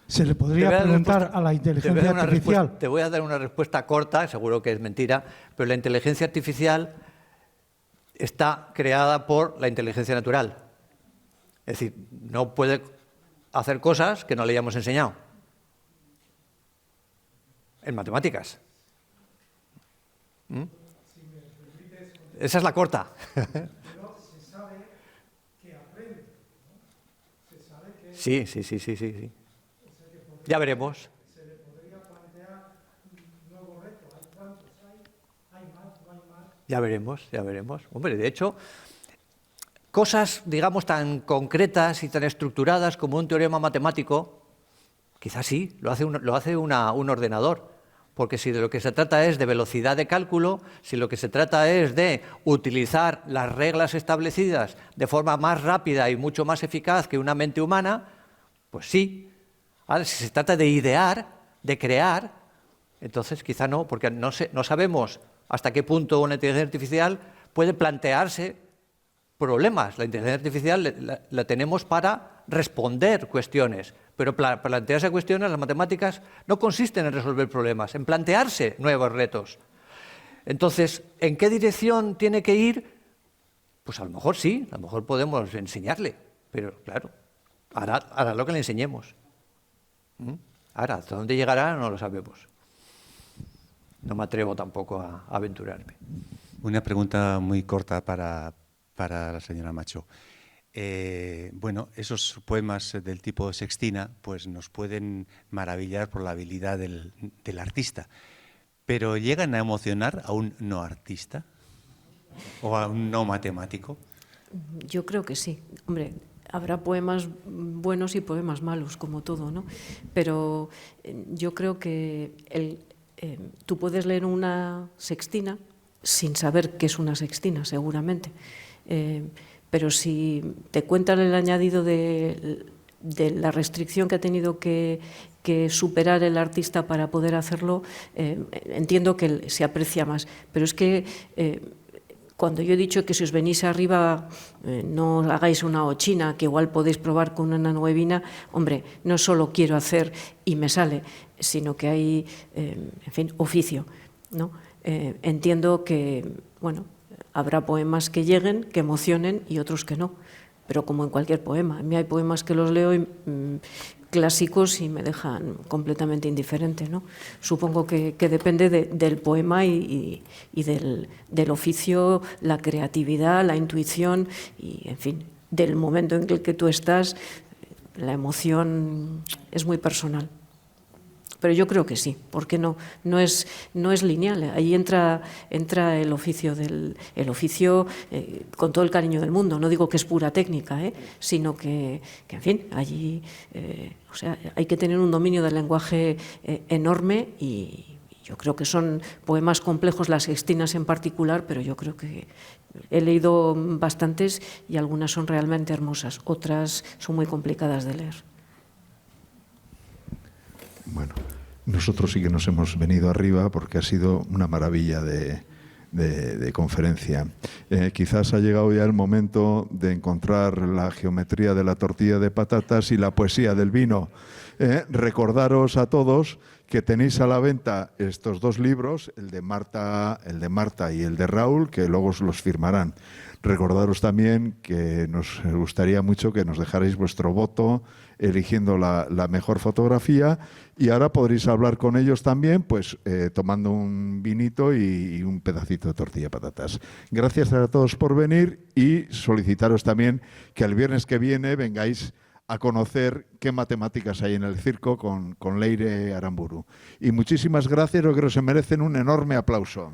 ¿Se le podría preguntar a la inteligencia artificial? Te voy a dar una respuesta corta, seguro que es mentira, pero la inteligencia artificial está creada por la inteligencia natural. Es decir, no puede hacer cosas que no le hayamos enseñado. En matemáticas. Esa es la corta. Pero se sabe que aprende, ¿no? Se sabe que... Sí. Ya veremos. Se le podría plantear un nuevo reto. ¿Hay cuántos hay? ¿Hay más? ¿No hay más? Ya veremos. Hombre, de hecho, cosas, digamos, tan concretas y tan estructuradas como un teorema matemático, quizás sí, lo hace un ordenador. Porque si de lo que se trata es de velocidad de cálculo, si lo que se trata es de utilizar las reglas establecidas de forma más rápida y mucho más eficaz que una mente humana, pues sí. Ahora, si se trata de idear, de crear, entonces quizá no, porque no sabemos hasta qué punto una inteligencia artificial puede plantearse problemas. La inteligencia artificial la tenemos para responder cuestiones, pero para plantearse cuestiones, las matemáticas no consisten en resolver problemas, en plantearse nuevos retos. Entonces, ¿en qué dirección tiene que ir? Pues a lo mejor sí, a lo mejor podemos enseñarle, pero claro, hará lo que le enseñemos. Ahora, ¿hasta dónde llegará? No lo sabemos. No me atrevo tampoco a aventurarme. Una pregunta muy corta para la señora Macho. Bueno, esos poemas del tipo Sextina pues nos pueden maravillar por la habilidad del artista, pero ¿llegan a emocionar a un no artista o a un no matemático? Yo creo que sí. Hombre, habrá poemas buenos y poemas malos, como todo, ¿no? Pero yo creo que tú puedes leer una sextina sin saber qué es una sextina, seguramente. Pero si te cuentan el añadido de la restricción que ha tenido que superar el artista para poder hacerlo, entiendo que se aprecia más. Pero es que cuando yo he dicho que si os venís arriba no hagáis una ochina, que igual podéis probar con una nuevina, hombre, no solo quiero hacer y me sale, sino que hay, en fin, oficio, ¿no? Entiendo que, bueno, habrá poemas que lleguen, que emocionen y otros que no, pero como en cualquier poema. A mí hay poemas que los leo clásicos y me dejan completamente indiferente, ¿no? Supongo que depende del poema y del oficio, la creatividad, la intuición y, en fin, del momento en el que tú estás, la emoción es muy personal. Pero yo creo que sí, porque no es lineal. Ahí entra el oficio con todo el cariño del mundo. No digo que es pura técnica, sino que en fin, allí o sea, hay que tener un dominio del lenguaje enorme y yo creo que son poemas complejos, las sextinas en particular, pero yo creo que he leído bastantes y algunas son realmente hermosas, otras son muy complicadas de leer. Bueno, nosotros sí que nos hemos venido arriba porque ha sido una maravilla de conferencia. Quizás ha llegado ya el momento de encontrar la geometría de la tortilla de patatas y la poesía del vino. Recordaros a todos que tenéis a la venta estos dos libros, el de Marta y el de Raúl, que luego os los firmarán. Recordaros también que nos gustaría mucho que nos dejarais vuestro voto eligiendo la mejor fotografía y ahora podréis hablar con ellos también pues tomando un vinito y un pedacito de tortilla de patatas. Gracias a todos por venir y solicitaros también que el viernes que viene vengáis a conocer qué matemáticas hay en el circo con Leire Aramburu. Y muchísimas gracias, yo creo que se merecen un enorme aplauso.